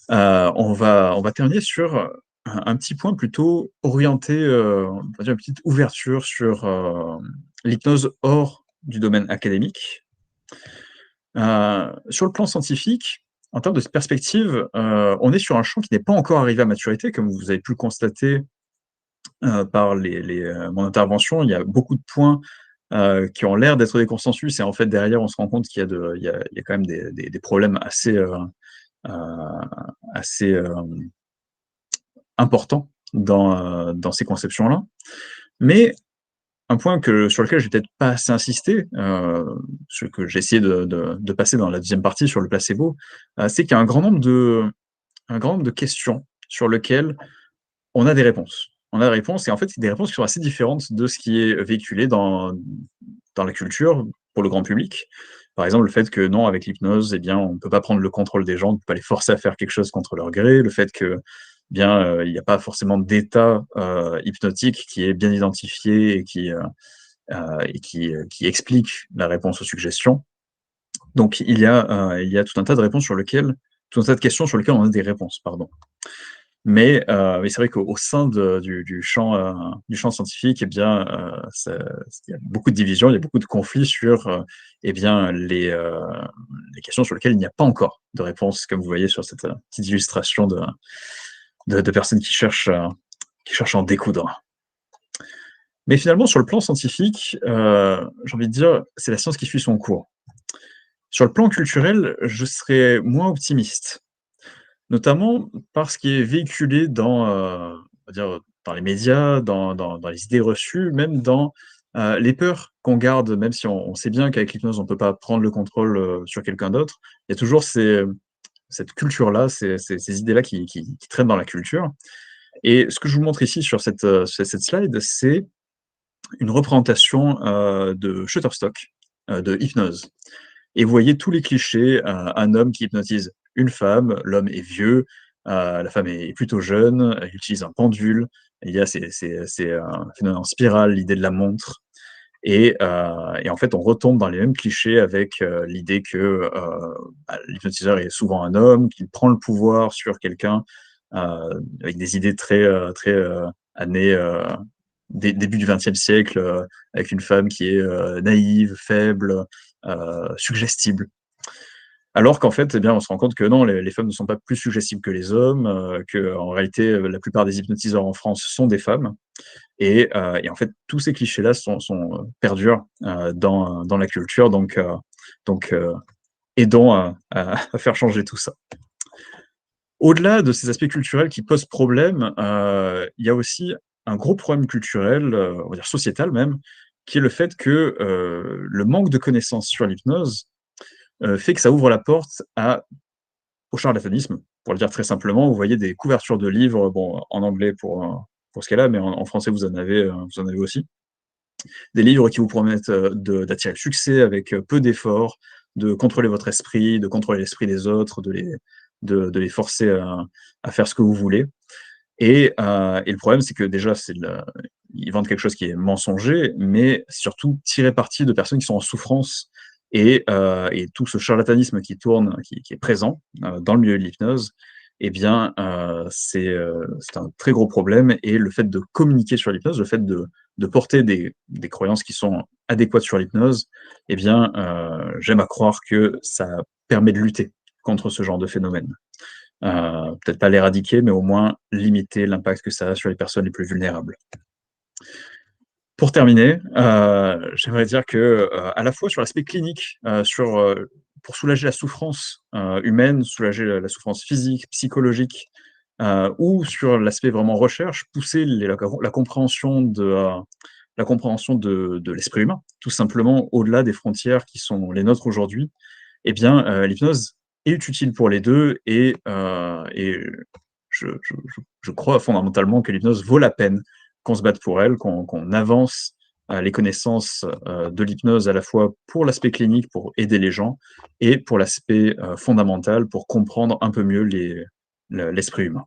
On va terminer sur un petit point plutôt orienté, on va dire une petite ouverture sur l'hypnose hors du domaine académique. Sur le plan scientifique, en termes de perspective, on est sur un champ qui n'est pas encore arrivé à maturité, comme vous avez pu le constater par mon intervention. Il y a beaucoup de points qui ont l'air d'être des consensus, et en fait, derrière, on se rend compte qu'il y a quand même des problèmes assez importants dans ces conceptions-là. Mais un point sur lequel je vais peut-être pas assez insisté, ce que j'ai essayé de passer dans la deuxième partie sur le placebo, c'est qu'il y a un grand nombre de questions sur lesquelles on a des réponses. On a des réponses et en fait, c'est des réponses qui sont assez différentes de ce qui est véhiculé dans la culture pour le grand public. Par exemple, le fait que non, avec l'hypnose, eh bien, on ne peut pas prendre le contrôle des gens, on ne peut pas les forcer à faire quelque chose contre leur gré. Le fait que, bien, il n'y a pas forcément d'état hypnotique qui est bien identifié qui explique la réponse aux suggestions. Donc, il y a tout un tas de réponses tout un tas de questions sur lesquelles on a des réponses, pardon. Mais c'est vrai qu'au sein du champ scientifique, eh bien, il y a beaucoup de divisions, il y a beaucoup de conflits sur eh bien, les questions sur lesquelles il n'y a pas encore de réponse, comme vous voyez sur cette petite illustration de personnes qui cherchent à en découdre. Mais finalement, sur le plan scientifique, j'ai envie de dire, c'est la science qui suit son cours. Sur le plan culturel, je serais moins optimiste. Notamment par ce qui est véhiculé on va dire, dans les médias, dans les idées reçues, même dans, les peurs qu'on garde, même si on sait bien qu'avec l'hypnose, on ne peut pas prendre le contrôle, sur quelqu'un d'autre. Il y a toujours cette culture-là, ces idées-là qui traînent dans la culture. Et ce que je vous montre ici sur cette slide, c'est une représentation, de Shutterstock, de hypnose. Et vous voyez tous les clichés, un homme qui hypnotise une femme, l'homme est vieux, la femme est plutôt jeune, elle utilise un pendule, il y a un phénomène en spirale, l'idée de la montre et en fait, on retombe dans les mêmes clichés avec, l'idée que, l'hypnotiseur est souvent un homme, qu'il prend le pouvoir sur quelqu'un, avec des idées très, années, début du XXe siècle, avec une femme qui est, naïve, faible, suggestible. Alors qu'en fait, eh bien, on se rend compte que non, les femmes ne sont pas plus suggestibles que les hommes, qu'en réalité, la plupart des hypnotiseurs en France sont des femmes et en fait, tous ces clichés-là perdurent, dans la culture donc aidons à faire changer tout ça. Au-delà de ces aspects culturels qui posent problème, il y a aussi un gros problème culturel, on va dire sociétal même, qui est le fait que, le manque de connaissances sur l'hypnose, fait que ça ouvre la porte au charlatanisme. Pour le dire très simplement, vous voyez des couvertures de livres, bon, en anglais pour ce cas-là, mais en français, vous en avez aussi. Des livres qui vous promettent, d'attirer le succès avec, peu d'efforts, de contrôler votre esprit, de contrôler l'esprit des autres, de les forcer à faire ce que vous voulez et le problème, c'est que déjà, ils vendent quelque chose qui est mensonger, mais surtout tirer parti de personnes qui sont en souffrance et tout ce charlatanisme qui tourne, qui est présent, dans le milieu de l'hypnose eh bien, c'est un très gros problème et le fait de communiquer sur l'hypnose, le fait de porter des croyances qui sont adéquates sur l'hypnose, eh bien, j'aime à croire que ça permet de lutter contre ce genre de phénomène. Peut-être pas l'éradiquer, mais au moins limiter l'impact que ça a sur les personnes les plus vulnérables. Pour terminer, j'aimerais dire que, à la fois sur l'aspect clinique, sur, pour soulager la souffrance humaine, soulager la souffrance physique, psychologique, ou sur l'aspect vraiment recherche, pousser la compréhension de l'esprit humain, tout simplement au-delà des frontières qui sont les nôtres aujourd'hui, eh bien, l'hypnose est utile pour les deux et je crois fondamentalement que l'hypnose vaut la peine qu'on se batte pour elle, qu'on avance les connaissances de l'hypnose à la fois pour l'aspect clinique, pour aider les gens, et pour l'aspect fondamental, pour comprendre un peu mieux l'esprit humain.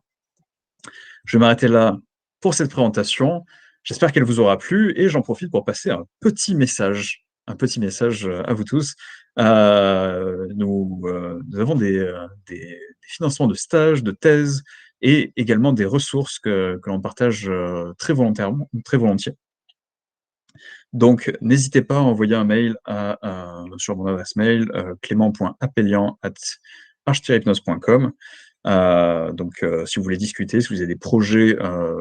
Je vais m'arrêter là pour cette présentation. J'espère qu'elle vous aura plu et j'en profite pour passer un petit message à vous tous. Nous avons des financements de stages, de thèses et également des ressources que l'on partage très volontairement, très volontiers. Donc, n'hésitez pas à envoyer un mail sur mon adresse mail clément.appelian@arch-hypnose.com. Si vous voulez discuter, si vous avez des projets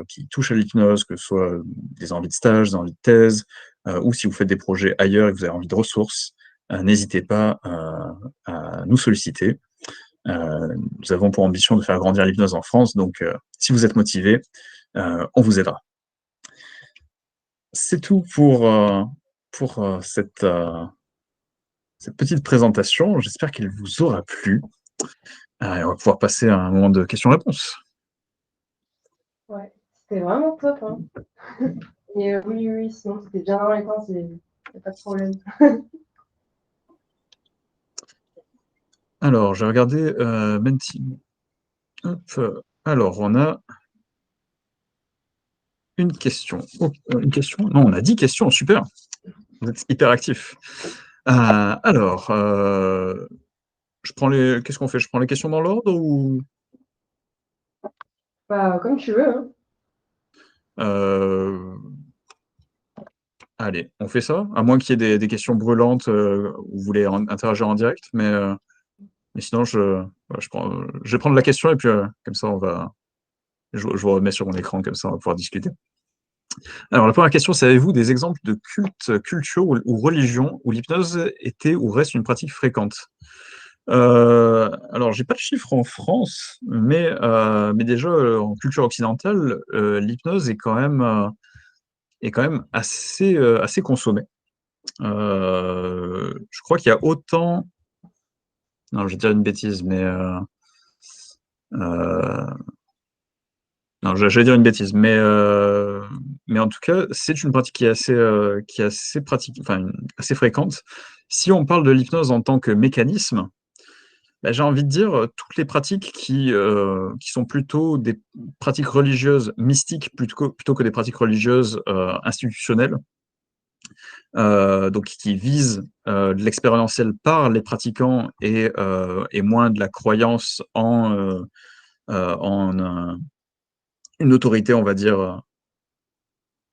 qui touchent à l'hypnose, que ce soit des envies de stage, des envies de thèse, ou si vous faites des projets ailleurs et que vous avez envie de ressources, n'hésitez pas à nous solliciter. Nous avons pour ambition de faire grandir l'hypnose en France, donc si vous êtes motivé, on vous aidera. C'est tout pour cette petite présentation. J'espère qu'elle vous aura plu. Et on va pouvoir passer à un moment de questions-réponses. Ouais, c'était vraiment top. Hein. Et oui, sinon c'était bien dans les temps, il n'y a pas de problème. Alors, j'ai regardé Menti. Hop. Alors, on a une question. Oh, une question? Non, on a 10 questions, super. Vous êtes hyper actifs. Alors, qu'est-ce qu'on fait? Je prends les questions dans l'ordre ou Bah, comme tu veux. Hein. Allez, on fait ça? À moins qu'il y ait des questions brûlantes où vous voulez interagir en direct, mais sinon, je vais prendre la question et puis comme ça, je vous remets sur mon écran, comme ça, on va pouvoir discuter. Alors, la première question, c'est avez-vous des exemples de cultes, culture ou religion où l'hypnose était ou reste une pratique fréquente? Alors, j'ai pas de chiffres en France, mais déjà, en culture occidentale, l'hypnose est quand même assez consommée. Je crois qu'il y a autant... Non, je vais dire une bêtise, mais... Non, j'allais dire une bêtise, mais en tout cas, c'est une pratique qui est assez pratique, enfin, assez fréquente. Si on parle de l'hypnose en tant que mécanisme, bah, j'ai envie de dire toutes les pratiques qui sont plutôt des pratiques religieuses mystiques plutôt que des pratiques religieuses institutionnelles, donc qui visent de l'expérientiel par les pratiquants et moins de la croyance en une autorité, on va dire,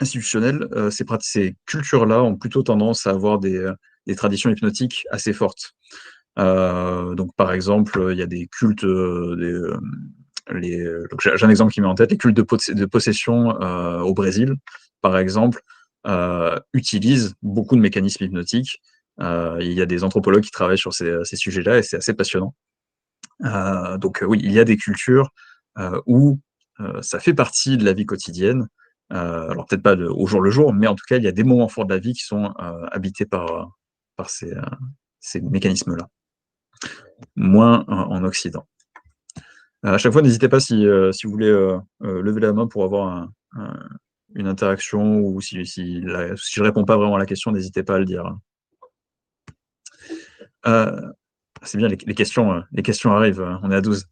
institutionnelle. Ces cultures-là ont plutôt tendance à avoir des traditions hypnotiques assez fortes. Donc, par exemple, il y a des cultes, donc j'ai un exemple qui me met en tête, les cultes de possession au Brésil, par exemple, utilisent beaucoup de mécanismes hypnotiques. Il y a des anthropologues qui travaillent sur ces sujets-là et c'est assez passionnant. Donc oui, il y a des cultures où ça fait partie de la vie quotidienne. Alors peut-être pas au jour le jour, mais en tout cas, il y a des moments forts de la vie qui sont habités par ces mécanismes-là. Moins en Occident. À chaque fois, n'hésitez pas si vous voulez lever la main pour avoir une interaction ou si je ne réponds pas vraiment à la question, n'hésitez pas à le dire. C'est bien, les questions arrivent, on est à 12.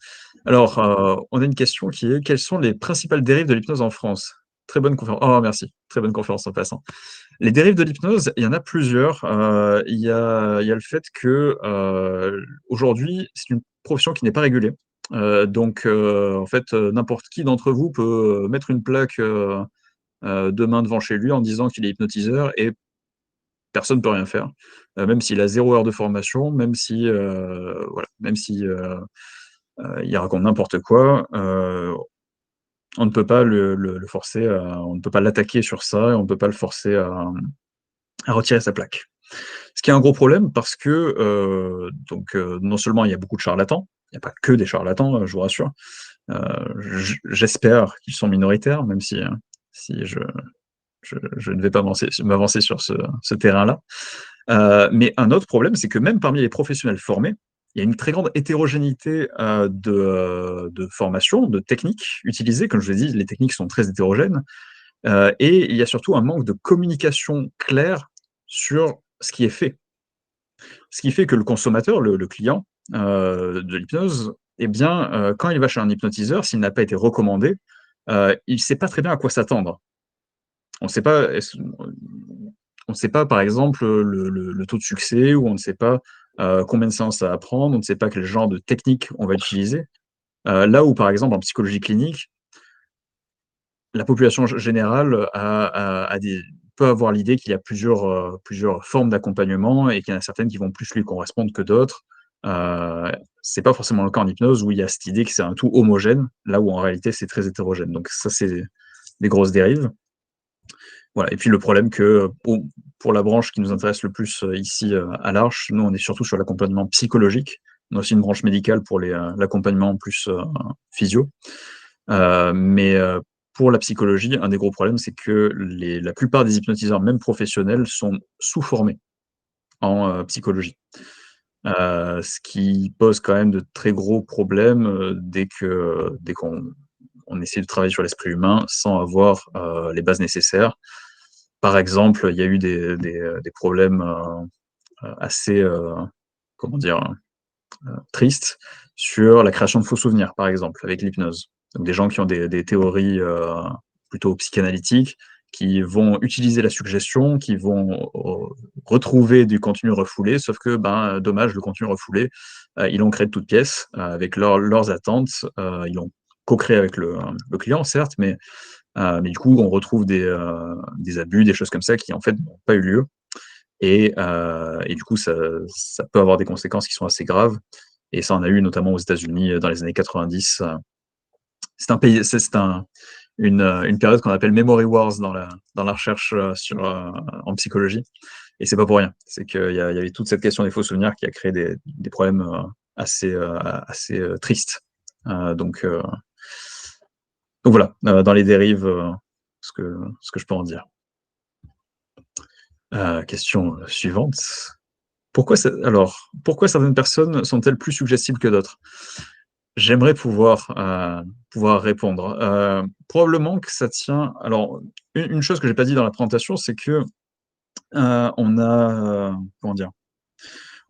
Alors, on a une question qui est quelles sont les principales dérives de l'hypnose en France? Très bonne conférence. Oh, merci. Très bonne conférence en passant. Les dérives de l'hypnose, il y en a plusieurs. Il y a le fait que aujourd'hui, c'est une profession qui n'est pas régulée. Donc, en fait, n'importe qui d'entre vous peut mettre une plaque demain devant chez lui en disant qu'il est hypnotiseur et personne ne peut rien faire, même s'il a 0 heure de formation, même si il raconte n'importe quoi. On ne peut pas le forcer, on ne peut pas l'attaquer sur ça, et on ne peut pas le forcer à retirer sa plaque. Ce qui est un gros problème parce que non seulement il y a beaucoup de charlatans, il n'y a pas que des charlatans, je vous rassure. J'espère qu'ils sont minoritaires, même si je ne vais pas m'avancer sur ce terrain-là. Mais un autre problème, c'est que même parmi les professionnels formés, il y a une très grande hétérogénéité de formation, de techniques utilisées. Comme je l'ai dit, les techniques sont très hétérogènes. Et il y a surtout un manque de communication claire sur ce qui est fait. Ce qui fait que le consommateur, le client de l'hypnose, eh bien, quand il va chez un hypnotiseur, s'il n'a pas été recommandé, il ne sait pas très bien à quoi s'attendre. On ne sait pas, par exemple, le taux de succès, ou on ne sait pas combien de séances ça va prendre, on ne sait pas quel genre de technique on va utiliser. Là où, par exemple, en psychologie clinique, la population générale peut avoir l'idée qu'il y a plusieurs formes d'accompagnement et qu'il y en a certaines qui vont plus lui correspondre que d'autres. C'est pas forcément le cas en hypnose, où il y a cette idée que c'est un tout homogène, là où en réalité c'est très hétérogène. Donc ça, c'est des grosses dérives. Voilà. Et puis le problème que pour la branche qui nous intéresse le plus ici à l'Arche, nous on est surtout sur l'accompagnement psychologique. On a aussi une branche médicale pour l'accompagnement plus physio. Mais pour la psychologie, un des gros problèmes, c'est que la plupart des hypnotiseurs, même professionnels, sont sous-formés en psychologie. Ce qui pose quand même de très gros problèmes dès qu'on essaie de travailler sur l'esprit humain sans avoir les bases nécessaires. Par exemple, il y a eu des problèmes assez, comment dire, tristes sur la création de faux souvenirs, par exemple, avec l'hypnose. Donc des gens qui ont des théories plutôt psychanalytiques, qui vont utiliser la suggestion, qui vont retrouver du contenu refoulé, sauf que, dommage, le contenu refoulé, ils l'ont créé de toutes pièces, avec leurs attentes, ils l'ont co-créé avec le client, certes, mais du coup, on retrouve des abus, des choses comme ça qui, en fait, n'ont pas eu lieu. Et du coup, ça peut avoir des conséquences qui sont assez graves. Et ça en a eu notamment aux États-Unis dans les années 90. C'est une période qu'on appelle Memory Wars dans la recherche en psychologie. Et c'est pas pour rien. C'est qu'il y avait toute cette question des faux souvenirs qui a créé des problèmes assez tristes. Donc voilà, dans les dérives, ce que je peux en dire. Question suivante. Pourquoi certaines personnes sont-elles plus suggestibles que d'autres? J'aimerais pouvoir répondre. Probablement que ça tient. Alors, une chose que j'ai pas dit dans la présentation, c'est que on a comment dire?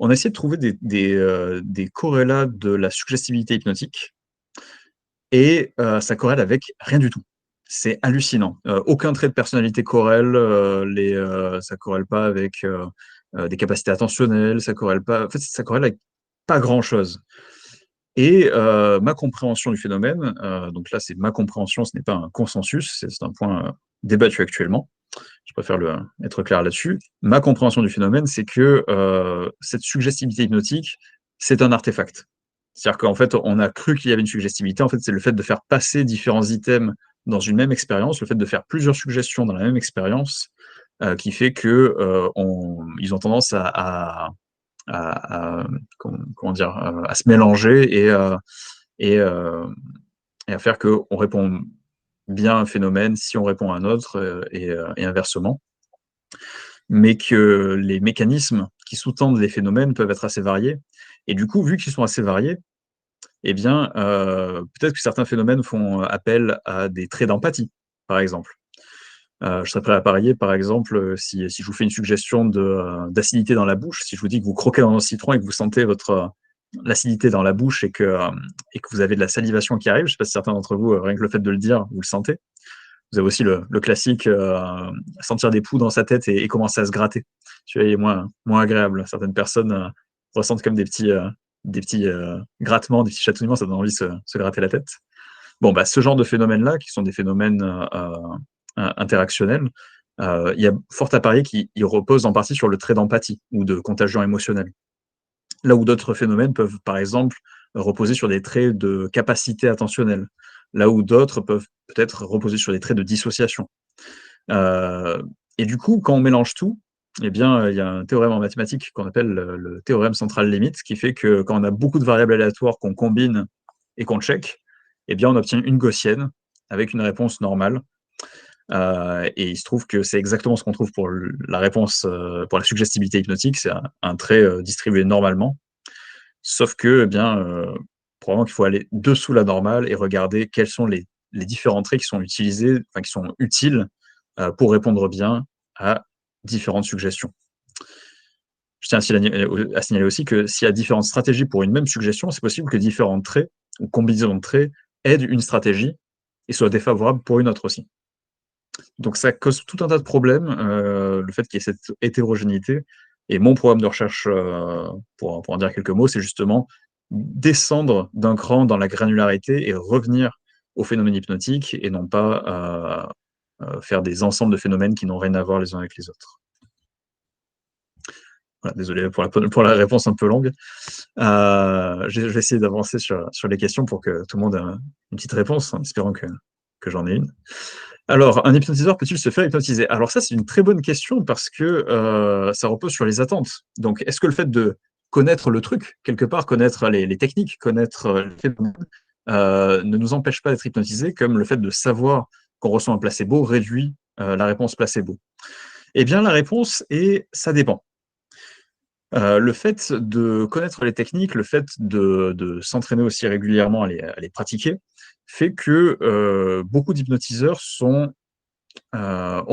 On a essayé de trouver des corrélats de la suggestibilité hypnotique, et ça corrèle avec rien du tout. C'est hallucinant. Aucun trait de personnalité corrèle, ça corrèle pas avec des capacités attentionnelles, ça corrèle pas. En fait, ça corrèle avec pas grand-chose. Et ma compréhension du phénomène, donc là, c'est ma compréhension, ce n'est pas un consensus, c'est un point débattu actuellement. Je préfère être clair là-dessus. Ma compréhension du phénomène, c'est que cette suggestibilité hypnotique, c'est un artefact. C'est-à-dire qu'en fait, on a cru qu'il y avait une suggestibilité. En fait, c'est le fait de faire passer différents items dans une même expérience, le fait de faire plusieurs suggestions dans la même expérience, qui fait que ils ont tendance comment dire, à se mélanger et à faire qu'on répond bien à un phénomène si on répond à un autre, et inversement. Mais que les mécanismes qui sous-tendent les phénomènes peuvent être assez variés. Et du coup, vu qu'ils sont assez variés, eh bien, peut-être que certains phénomènes font appel à des traits d'empathie, par exemple. Je serais prêt à parier, par exemple, si je vous fais une suggestion d'acidité dans la bouche, si je vous dis que vous croquez dans un citron et que vous sentez l'acidité dans la bouche et que vous avez de la salivation qui arrive, je ne sais pas si certains d'entre vous, rien que le fait de le dire, vous le sentez. Vous avez aussi le classique sentir des poux dans sa tête et commencer à se gratter. Celui-là est moins agréable. Certaines personnes ressentent comme des petits grattements, des petits chatouillements, ça donne envie de se gratter la tête. Bon, ce genre de phénomènes-là, qui sont des phénomènes interactionnels, il y a fort à parier qu'ils reposent en partie sur le trait d'empathie ou de contagion émotionnelle. Là où d'autres phénomènes peuvent, par exemple, reposer sur des traits de capacité attentionnelle. Là où d'autres peuvent peut-être reposer sur des traits de dissociation. Et du coup, quand on mélange tout, eh bien, il y a un théorème en mathématiques qu'on appelle le théorème central limite, qui fait que quand on a beaucoup de variables aléatoires qu'on combine et qu'on check, eh bien, on obtient une gaussienne avec une réponse normale. Et il se trouve que c'est exactement ce qu'on trouve pour la réponse, pour la suggestibilité hypnotique, c'est un trait distribué normalement. Sauf que, eh bien, probablement qu'il faut aller dessous la normale et regarder quels sont les différents traits qui sont utilisés, enfin, qui sont utiles pour répondre bien à différentes suggestions. Je tiens à signaler aussi que s'il y a différentes stratégies pour une même suggestion, c'est possible que différents traits ou combinaisons de traits aident une stratégie et soient défavorables pour une autre aussi. Donc ça cause tout un tas de problèmes, le fait qu'il y ait cette hétérogénéité. Et mon programme de recherche, pour en dire quelques mots, c'est justement descendre d'un cran dans la granularité et revenir aux phénomènes hypnotiques et non pas faire des ensembles de phénomènes qui n'ont rien à voir les uns avec les autres. Voilà, désolé pour la réponse un peu longue. Je vais essayer d'avancer sur les questions pour que tout le monde ait une petite réponse, en espérant que j'en ai une. Alors, un hypnotiseur peut-il se faire hypnotiser? Alors ça, c'est une très bonne question parce que ça repose sur les attentes. Donc, est-ce que le fait de connaître le truc, quelque part, connaître les techniques, connaître les phénomènes, ne nous empêche pas d'être hypnotisé, comme le fait de savoir qu'on reçoit un placebo réduit la réponse placebo? Eh bien, la réponse est ça dépend. Le fait de connaître les techniques, le fait de s'entraîner aussi régulièrement à les pratiquer, fait que beaucoup d'hypnotiseurs ont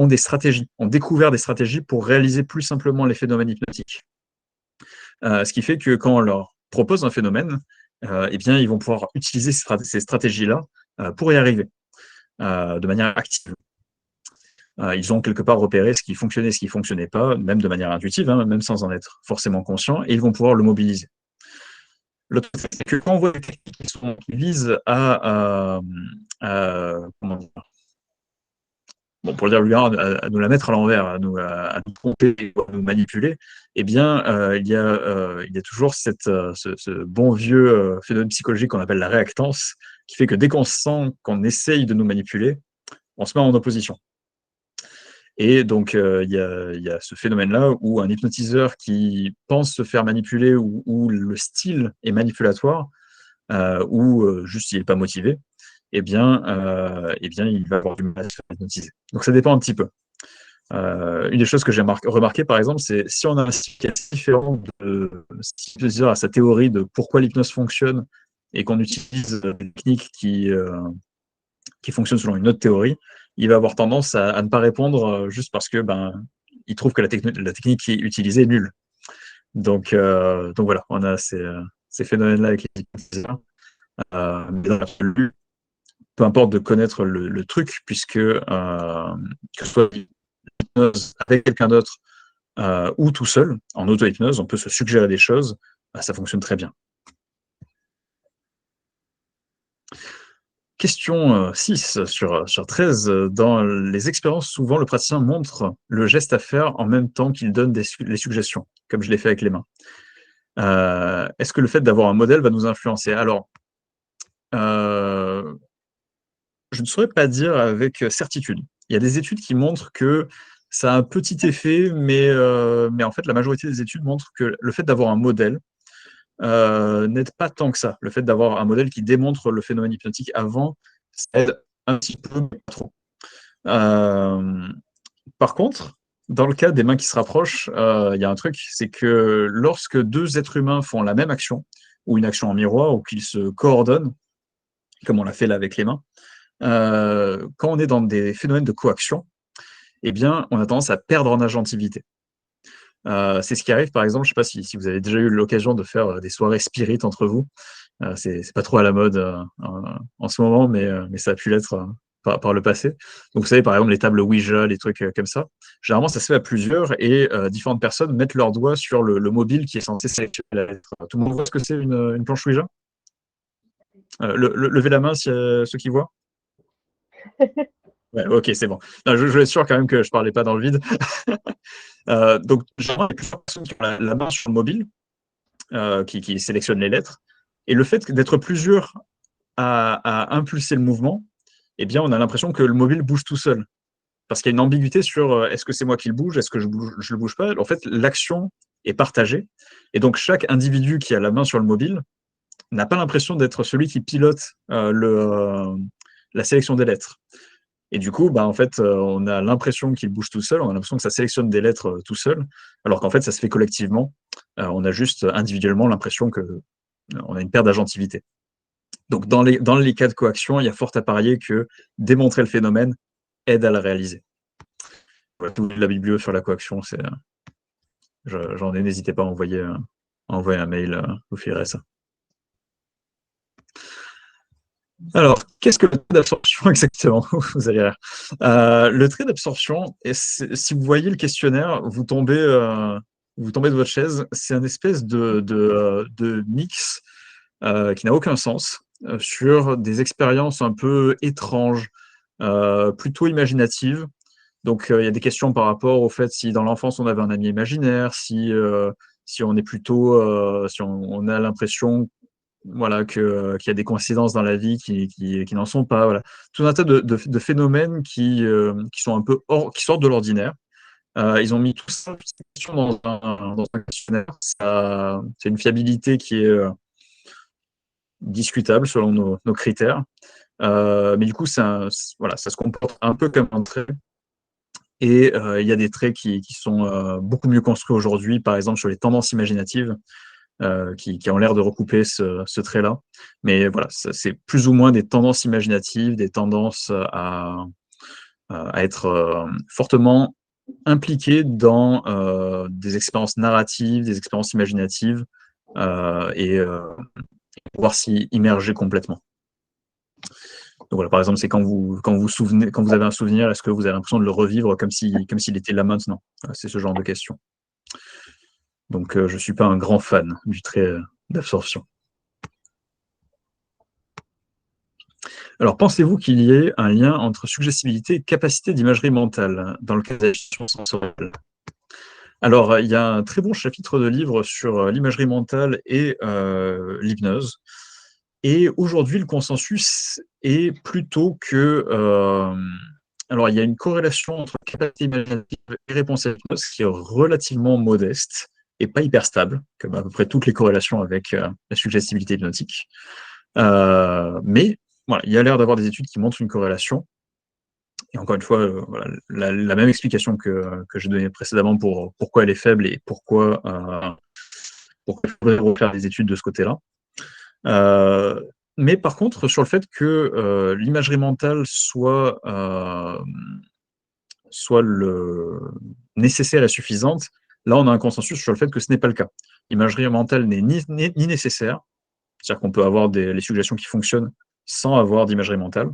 des stratégies, ont découvert des stratégies pour réaliser plus simplement les phénomènes hypnotiques. Ce qui fait que quand on leur propose un phénomène, eh bien, ils vont pouvoir utiliser ces stratégies-là pour y arriver de manière active. Ils ont quelque part repéré ce qui fonctionnait, ce qui ne fonctionnait pas, même de manière intuitive, hein, même sans en être forcément conscient, et ils vont pouvoir le mobiliser. L'autre truc, c'est que quand on voit des techniques qui visent comment dire, bon, pour le dire vulgaire, à nous la mettre à l'envers, à nous tromper, à nous manipuler, eh bien, il y a toujours ce bon vieux phénomène psychologique qu'on appelle la réactance, qui fait que dès qu'on sent qu'on essaye de nous manipuler, on se met en opposition. Et donc, il y a ce phénomène-là où un hypnotiseur qui pense se faire manipuler ou le style est manipulatoire, ou juste il n'est pas motivé, eh bien, il va avoir du mal à se faire hypnotiser. Donc, ça dépend un petit peu. Une des choses que j'ai remarqué, par exemple, c'est si on a un style qui est différent de l'hypnotiseur à sa théorie de pourquoi l'hypnose fonctionne et qu'on utilise des techniques qui fonctionnent selon une autre théorie, il va avoir tendance à ne pas répondre juste parce que il trouve que la technique qui est utilisée est nulle. Donc voilà, on a ces phénomènes-là avec les hypnotiseurs. Mais dans l'absolu, peu importe de connaître le truc, puisque que ce soit l'hypnose avec quelqu'un d'autre ou tout seul, en auto-hypnose, on peut se suggérer des choses, ça fonctionne très bien. Question 6 sur 13. Dans les expériences, souvent, le praticien montre le geste à faire en même temps qu'il donne les suggestions, comme je l'ai fait avec les mains. Est-ce que le fait d'avoir un modèle va nous influencer? Alors, je ne saurais pas dire avec certitude. Il y a des études qui montrent que ça a un petit effet, mais en fait, la majorité des études montrent que le fait d'avoir un modèle n'aide pas tant que ça. Le fait d'avoir un modèle qui démontre le phénomène hypnotique avant, ça aide un petit peu, mais pas trop. Par contre, dans le cas des mains qui se rapprochent, il y a un truc, c'est que lorsque deux êtres humains font la même action, ou une action en miroir, ou qu'ils se coordonnent, comme on l'a fait là avec les mains, quand on est dans des phénomènes de coaction, eh bien, on a tendance à perdre en agentivité. C'est ce qui arrive, par exemple, je ne sais pas si vous avez déjà eu l'occasion de faire des soirées spirit entre vous. C'est pas trop à la mode en ce moment, mais ça a pu l'être par le passé. Donc, vous savez, par exemple, les tables Ouija, les trucs comme ça. Généralement, ça se fait à plusieurs et différentes personnes mettent leurs doigts sur le mobile qui est censé sélectionner la lettre. Tout le monde voit ce que c'est une planche Ouija? Levez la main ceux qui voient. Ouais, ok, c'est bon. Non, je voulais être sûr quand même que je parlais pas dans le vide. Donc, généralement, il y a plusieurs personnes qui ont la main sur le mobile, qui sélectionnent les lettres. Et le fait d'être plusieurs à impulser le mouvement, eh bien, on a l'impression que le mobile bouge tout seul. parce qu'il y a une ambiguïté sur est-ce que c'est moi qui le bouge, est-ce que je le bouge pas. En fait, l'action est partagée, et donc chaque individu qui a la main sur le mobile n'a pas l'impression d'être celui qui pilote la sélection des lettres. Et du coup, bah, en fait, on a l'impression qu'il bouge tout seul, on a l'impression que ça sélectionne des lettres tout seul, alors qu'en fait, ça se fait collectivement. On a juste individuellement l'impression que on a une perte d'agentivité. Donc, dans les cas de coaction, il y a fort à parier que démontrer le phénomène aide à la réaliser. Voilà, toute la biblio sur la coaction, j'en ai, n'hésitez pas à envoyer un mail, vous filerez ça. Alors, qu'est-ce que le trait d'absorption exactement? Vous allez rire. Le trait d'absorption, si vous voyez le questionnaire, vous tombez de votre chaise. C'est un espèce de mix qui n'a aucun sens sur des expériences un peu étranges, plutôt imaginatives. Donc, il y a des questions par rapport au fait si dans l'enfance on avait un ami imaginaire, si on est plutôt, si on a l'impression voilà, qu'il y a des coïncidences dans la vie qui n'en sont pas. Voilà. Tout un tas de phénomènes qui sont un peu qui sortent de l'ordinaire. Ils ont mis tout ça, toutes ces questions dans un questionnaire. C'est une fiabilité qui est discutable selon nos critères. Mais du coup, voilà, ça se comporte un peu comme un trait. Et il y a des traits qui sont beaucoup mieux construits aujourd'hui, par exemple sur les tendances imaginatives. Qui ont l'air de recouper ce trait-là. Mais voilà, c'est plus ou moins des tendances imaginatives, des tendances à être fortement impliquées dans des expériences narratives, des expériences imaginatives, et pouvoir s'y immerger complètement. Donc voilà, par exemple, c'est quand vous avez un souvenir, est-ce que vous avez l'impression de le revivre comme s'il était là maintenant? C'est ce genre de questions. Donc, je ne suis pas un grand fan du trait d'absorption. Alors, pensez-vous qu'il y ait un lien entre suggestibilité et capacité d'imagerie mentale dans le cas d'agitation sensorielle? Alors, il y a un très bon chapitre de livre sur l'imagerie mentale et l'hypnose. Et aujourd'hui, le consensus est plutôt que... alors, il y a une corrélation entre capacité imaginative et réponse à l'hypnose qui est relativement modeste et pas hyper stable, comme à peu près toutes les corrélations avec la suggestibilité hypnotique. Mais voilà, il y a l'air d'avoir des études qui montrent une corrélation. Et encore une fois, voilà, la même explication que j'ai donnée précédemment pour pourquoi elle est faible et pourquoi il faudrait refaire des études de ce côté-là. Mais par contre, sur le fait que l'imagerie mentale soit nécessaire et suffisante, là, on a un consensus sur le fait que ce n'est pas le cas. L'imagerie mentale n'est ni nécessaire, c'est-à-dire qu'on peut avoir les suggestions qui fonctionnent sans avoir d'imagerie mentale.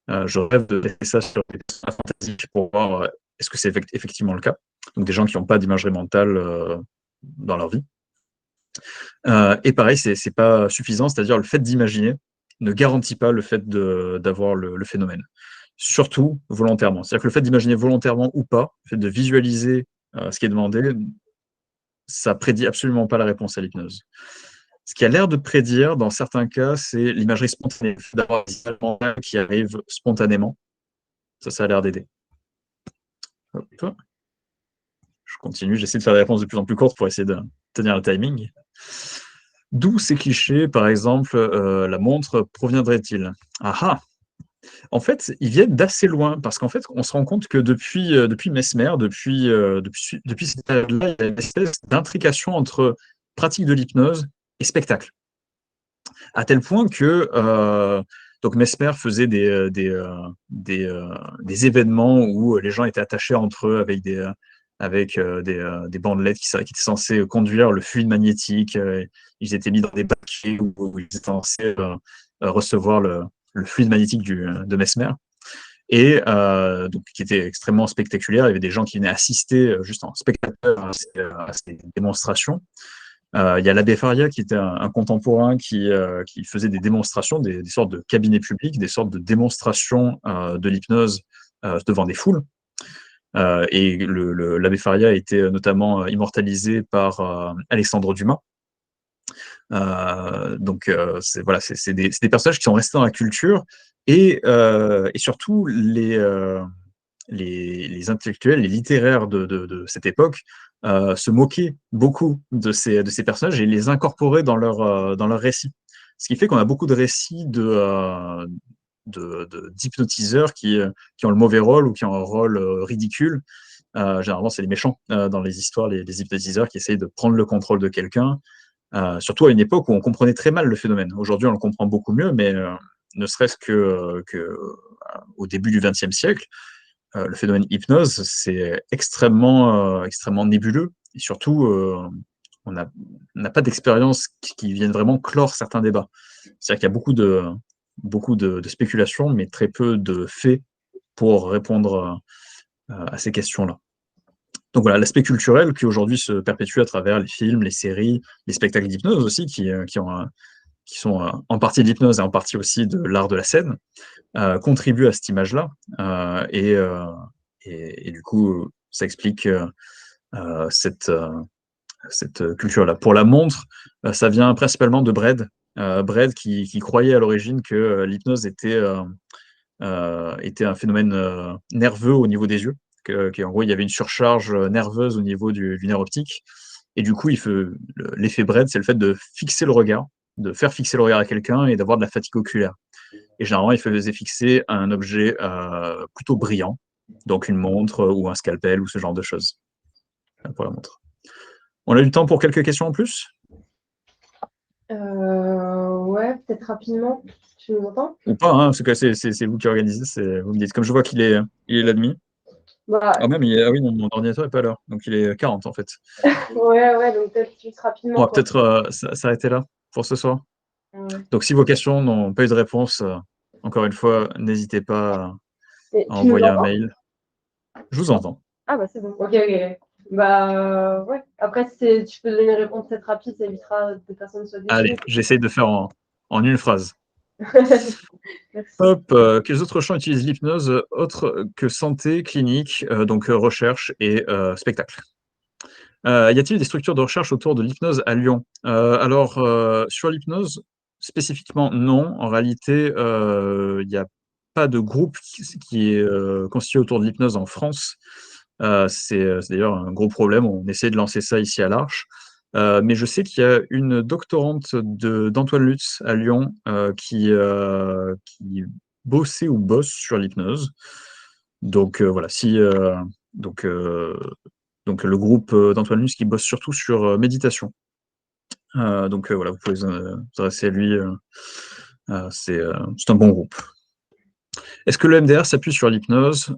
Je rêve de tester ça sur des personnes fantasiques pour voir est-ce que c'est effectivement le cas. Donc des gens qui n'ont pas d'imagerie mentale dans leur vie. Et pareil, c'est pas suffisant, c'est-à-dire le fait d'imaginer ne garantit pas le fait d'avoir le phénomène. Surtout volontairement. C'est-à-dire que le fait d'imaginer volontairement ou pas, le fait de visualiser ce qui est demandé, ça prédit absolument pas la réponse à l'hypnose. Ce qui a l'air de prédire, dans certains cas, c'est l'imagerie spontanée, d'avoir des images mentales qui arrivent spontanément. Ça a l'air d'aider. Je continue, j'essaie de faire des réponses de plus en plus courtes pour essayer de tenir le timing. D'où ces clichés, par exemple, la montre proviendrait-il? Ah ah! En fait, ils viennent d'assez loin, parce qu'en fait, on se rend compte que depuis Mesmer, depuis cette période-là, il y a une espèce d'intrication entre pratique de l'hypnose et spectacle. À tel point que donc Mesmer faisait des événements où les gens étaient attachés entre eux avec des bandelettes qui étaient censées conduire le fluide magnétique. Ils étaient mis dans des baquets où ils étaient censés recevoir le fluide magnétique de Mesmer. Et donc, qui était extrêmement spectaculaire. Il y avait des gens qui venaient assister juste en spectateur à ces démonstrations. Il y a l'abbé Faria qui était un contemporain qui faisait des démonstrations, des sortes de cabinets publics, des sortes de démonstrations de l'hypnose devant des foules. Et l'abbé Faria a été notamment immortalisé par Alexandre Dumas. Donc, c'est des personnages qui sont restés dans la culture et surtout les intellectuels, les littéraires de cette époque se moquaient beaucoup de ces personnages et les incorporaient dans leur récit. Ce qui fait qu'on a beaucoup de récits d'hypnotiseurs qui ont le mauvais rôle ou qui ont un rôle ridicule. Généralement, c'est les méchants dans les histoires, les hypnotiseurs qui essayent de prendre le contrôle de quelqu'un, surtout à une époque où on comprenait très mal le phénomène. Aujourd'hui, on le comprend beaucoup mieux, mais ne serait-ce que au début du XXe siècle, le phénomène hypnose, c'est extrêmement nébuleux. Et surtout, on n'a pas d'expérience qui viennent vraiment clore certains débats. C'est-à-dire qu'il y a beaucoup de spéculations, mais très peu de faits pour répondre à ces questions-là. Donc voilà, l'aspect culturel qui aujourd'hui se perpétue à travers les films, les séries, les spectacles d'hypnose aussi, qui sont en partie de l'hypnose et en partie aussi de l'art de la scène, contribuent à cette image-là. Et du coup, ça explique cette culture-là. Pour la montre, ça vient principalement de Braid. Braid qui croyait à l'origine que l'hypnose était un phénomène nerveux au niveau des yeux, qu'en gros, il y avait une surcharge nerveuse au niveau du nerf optique. Et du coup, l'effet Braid, c'est le fait de fixer le regard, de faire fixer le regard à quelqu'un et d'avoir de la fatigue oculaire. Et généralement, il faisait fixer un objet plutôt brillant, donc une montre ou un scalpel ou ce genre de choses pour la montre. On a du temps pour quelques questions en plus? Ouais, peut-être rapidement. Tu nous entends? Ou pas, hein, parce que c'est vous qui organisez, vous me dites. Comme je vois qu'il est la demi. Bah, Ah, même, oui, mon ordinateur n'est pas à l'heure, donc il est 40 en fait. ouais, donc peut-être juste On rapidement, va quoi. peut-être s'arrêter là pour ce soir. Ouais. Donc si vos questions n'ont pas eu de réponse, encore une fois, n'hésitez pas Et à tu nous envoyer un entends? mail. Je vous entends. Ah bah c'est bon. Ok, ok. Bah ouais. Après, si tu peux donner une réponse peut-être rapide, ça évitera que des personnes soient Allez, déçues. j'essaye de faire en une phrase. Merci. Hop, quels autres champs utilisent l'hypnose autres que santé, clinique, donc recherche et spectacle? Y a-t-il des structures de recherche autour de l'hypnose à Lyon? Alors, sur l'hypnose, spécifiquement, non. En réalité, il n'y a pas de groupe qui est constitué autour de l'hypnose en France. C'est d'ailleurs un gros problème. On essaie de lancer ça ici à l'Arche. Mais je sais qu'il y a une doctorante d'Antoine Lutz à Lyon qui bossait ou bosse sur l'hypnose. Donc voilà, donc, euh, donc le groupe d'Antoine Lutz qui bosse surtout sur méditation. Donc voilà, vous pouvez vous adresser à lui. C'est un bon groupe. Est-ce que le MDR s'appuie sur l'hypnose?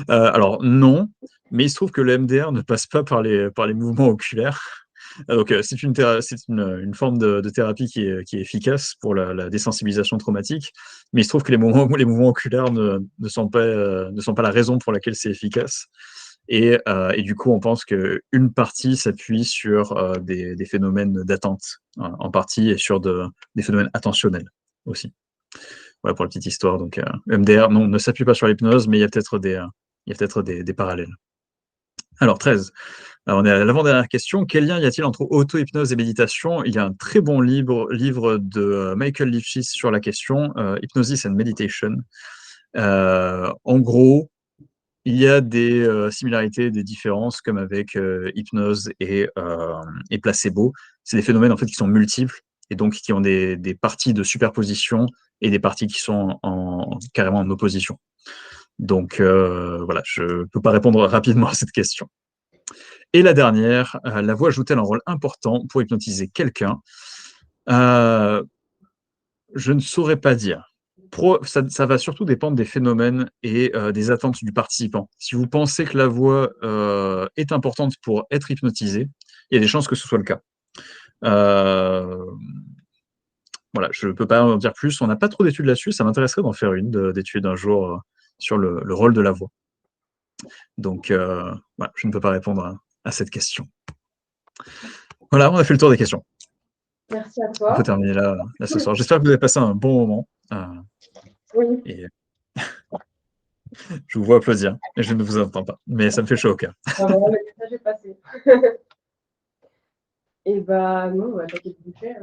Alors non, mais il se trouve que le MDR ne passe pas par les mouvements oculaires. Donc c'est une forme de thérapie qui est efficace pour la désensibilisation traumatique, mais il se trouve que les mouvements oculaires ne sont pas la raison pour laquelle c'est efficace. Et du coup, on pense qu'une partie s'appuie sur des phénomènes d'attente, en partie, et sur des phénomènes attentionnels aussi. Voilà pour la petite histoire. Donc, MDR, non, ne s'appuie pas sur l'hypnose, mais il y a peut-être des parallèles. Alors, 13. Alors, on est à l'avant-dernière question. Quel lien y a-t-il entre auto-hypnose et méditation? Il y a un très bon livre de Michael Lipschitz sur la question, Hypnosis and Meditation. En gros, il y a des similarités, des différences, comme avec hypnose et placebo. C'est des phénomènes en fait qui sont multiples et donc qui ont des parties de superposition et des parties qui sont carrément en opposition. Donc voilà, je ne peux pas répondre rapidement à cette question. Et la dernière, la voix joue-t-elle un rôle important pour hypnotiser quelqu'un? Je ne saurais pas dire. Ça va surtout dépendre des phénomènes et des attentes du participant. Si vous pensez que la voix est importante pour être hypnotisé, il y a des chances que ce soit le cas. Euh, voilà, je ne peux pas en dire plus. On n'a pas trop d'études là-dessus. Ça m'intéresserait d'en faire d'études un jour sur le rôle de la voix. Donc, voilà, je ne peux pas répondre à cette question. Voilà, on a fait le tour des questions. Merci à On peut toi. terminer là ce soir. J'espère que vous avez passé un bon moment. Oui. Et je vous vois applaudir, et je ne vous entends pas, mais ça me fait chaud au cœur. Ah bah, le message est passé. Et bah non, on va attaquer le budget.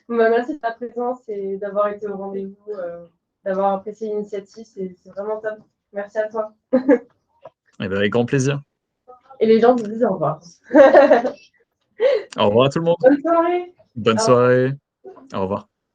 Bah, merci de ta présence et d'avoir été au rendez-vous d'avoir apprécié l'initiative. C'est vraiment top. Merci à toi. Eh bien, avec grand plaisir. Et les gens vous disent au revoir. Au revoir à tout le monde. Bonne soirée. Bonne Au revoir. soirée. Au revoir.